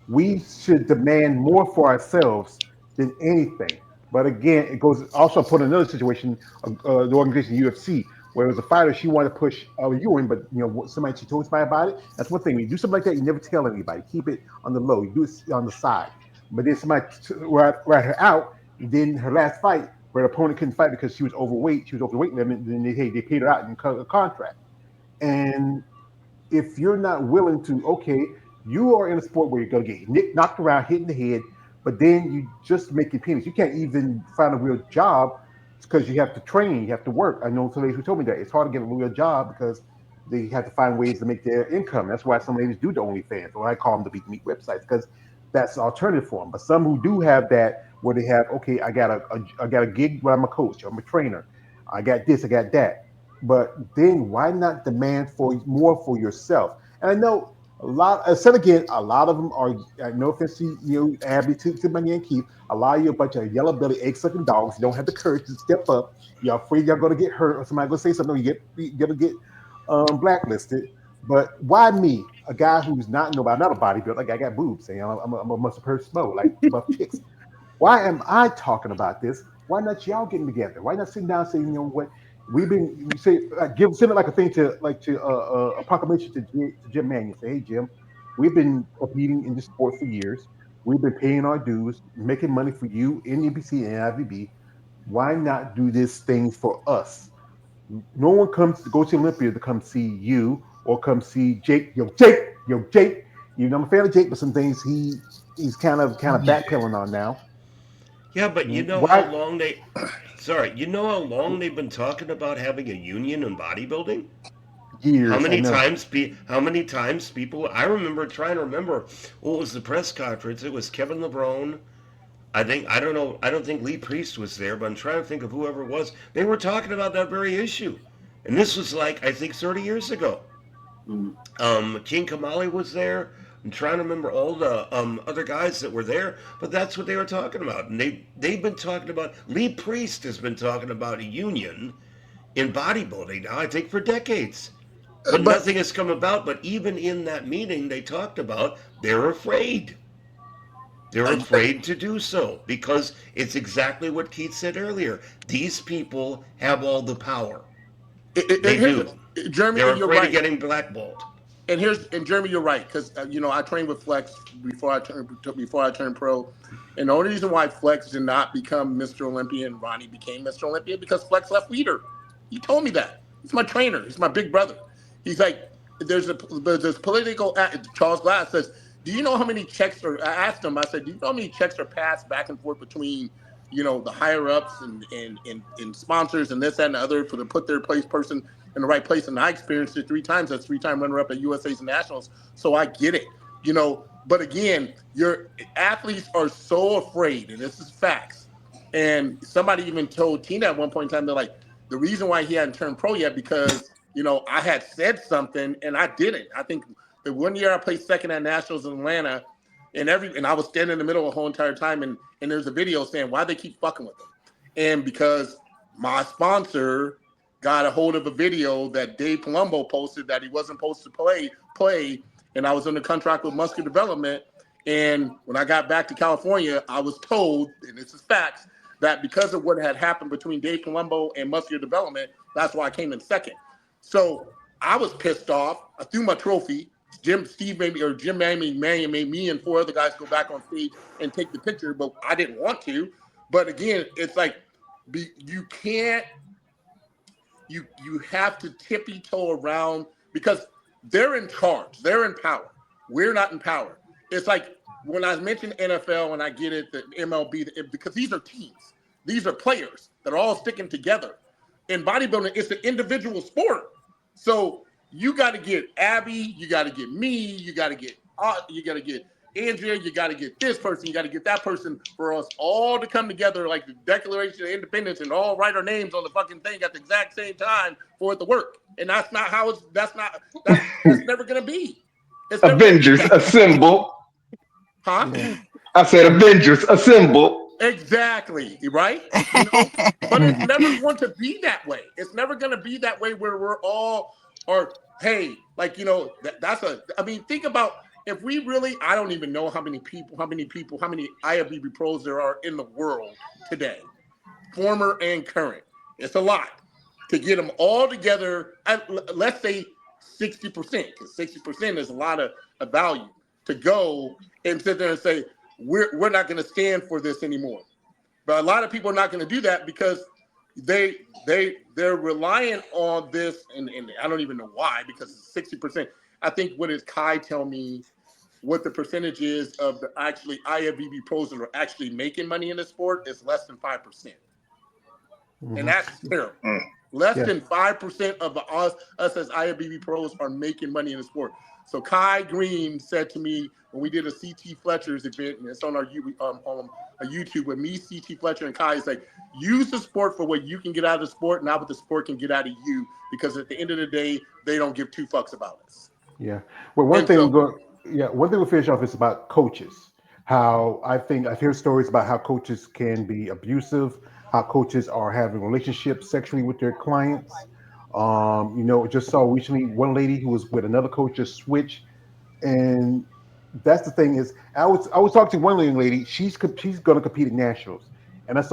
We should demand more for ourselves than anything. But again, it goes also put in another situation, the organization UFC, where it was a fighter, she wanted to push Ewing, but somebody she told somebody about it. That's one thing. When you do something like that, you never tell anybody. Keep it on the low. You do it on the side. But then somebody rat her out. Then her last fight, where the opponent couldn't fight because she was overweight, she was over the weight limit. And then they paid her out and cut a contract. And if you're not willing to, okay, you are in a sport where you're going to get knocked around, hit in the head, but then you just making pennies. You can't even find a real job because you have to train, you have to work. I know some ladies who told me that it's hard to get a real job because they have to find ways to make their income. That's why some ladies do the OnlyFans, or I call them the Beat Meat websites, because that's the alternative for them. But some who do have that, where they have, okay, I got a gig where I'm a coach, I'm a trainer, I got this, I got that, but then why not demand for more for yourself? And I know a lot. I said again, a lot of them are. No offense to you, Abby, to my and Keith. A lot of you are a bunch of yellow belly, egg sucking dogs. You don't have the courage to step up. You're afraid you're going to get hurt, or somebody going to say something. You're going to get blacklisted. But why me, a guy who's not nobody, not a bodybuilder? Like I got boobs, and I'm a muscle person, like buff chicks. Why am I talking about this? Why not y'all getting together? Why not sitting down and saying, you know what? we've been you say give send it like a thing to a proclamation to Jim Mannion. Say, hey Jim, we've been competing in this sport for years. We've been paying our dues, making money for you in NBC and IVB. Why not do this thing for us? No one comes to go to Olympia to come see you or come see Jake. Yo, Jake. You know, I'm a fan of Jake, but some things he's kind of backpedaling on now. Yeah, but you know how Why long they. Sorry, you know how long they've been talking about having a union in bodybuilding? years? I know. How many times people I remember trying to remember what was the press conference? It was Kevin LeBron. I don't know. I don't think Lee Priest was there, but I'm trying to think of whoever it was. They were talking about that very issue, and this was like I think 30 years ago. Mm. King Kamali was there. I'm trying to remember all the other guys that were there, but that's what they were talking about. And they've been talking about. Lee Priest has been talking about a union in bodybuilding now. I think for decades, but But nothing has come about. But even in that meeting, they talked about they're afraid. They're uh, afraid to do so because it's exactly what Keith said earlier. These people have all the power. They here's do. Jeremy, They're and you're afraid of right. getting blackballed. And Jeremy, you're right because I trained with Flex before I turned pro, and the only reason why Flex did not become Mr. Olympia and Ronnie became Mr. Olympia because Flex left Leader. He told me that. He's my trainer. He's my big brother. He's like, there's this political. Charles Glass says, do you know how many checks are? I asked him. I said, do you know how many checks are passed back and forth between the higher ups and sponsors and this that, and the other for to put their place person in the right place. And I experienced it 3 times as 3-time runner up at USA's and Nationals. So I get it, But again, your athletes are so afraid, and this is facts. And somebody even told Tina at one point in time, they're like, the reason why he hadn't turned pro yet because I had said something and I didn't. I think the one year I placed second at Nationals in Atlanta, and I was standing in the middle the whole entire time, and there's a video saying why they keep fucking with them, and because my sponsor got a hold of a video that Dave Palumbo posted that he wasn't supposed to play, and I was under contract with Muscular Development. And when I got back to California, I was told, and this is facts, that because of what had happened between Dave Palumbo and Muscular Development, that's why I came in second. So I was pissed off. I threw my trophy. Jim Mannion made me and 4 other guys go back on stage and take the picture, but I didn't want to. But again, it's like you can't you have to tippy toe around because they're in charge. They're in power. We're not in power. It's like when I mentioned NFL and I get it, the MLB, because these are teams. These are players that are all sticking together. In bodybuilding, it's an individual sport. So you got to get Abby, you got to get me, you got to get Andrea, you got to get this person, you got to get that person for us all to come together like the Declaration of Independence and all write our names on the fucking thing at the exact same time for it to work. And that's not how that's never going to be. It's never going to be Avengers that way. assemble. Huh? Yeah. I said Avengers assemble. Exactly, right? But it's never going to be that way. It's never going to be that way where we're all, or hey, like I mean, think about if we really, I don't even know how many IFBB pros there are in the world today, former and current. It's a lot to get them all together. Let's say 60%, because 60% is a lot of value to go and sit there and say we're not going to stand for this anymore. But a lot of people are not going to do that because they're reliant on this, and I don't even know why, because it's 60%. I think what does Kai tell me what the percentage is of the actually IFBB pros that are actually making money in the sport is less than 5%. And that's terrible. Mm. Less Yeah. than 5% of us as IFBB pros are making money in the sport. So Kai Green said to me when we did a CT Fletcher's event, and it's on our on a YouTube with me, CT Fletcher, and Kai, is like, use the sport for what you can get out of the sport, not what the sport can get out of you, because at the end of the day, they don't give 2 fucks about us. Yeah. Well, one And thing we're so, going. Yeah, one thing we'll finish off is about coaches. How I think I've heard stories about how coaches can be abusive, how coaches are having relationships sexually with their clients. Just saw recently one lady who was with another coach just switch, and that's the thing is I was talking to one young lady. She's going to compete at nationals, and I saw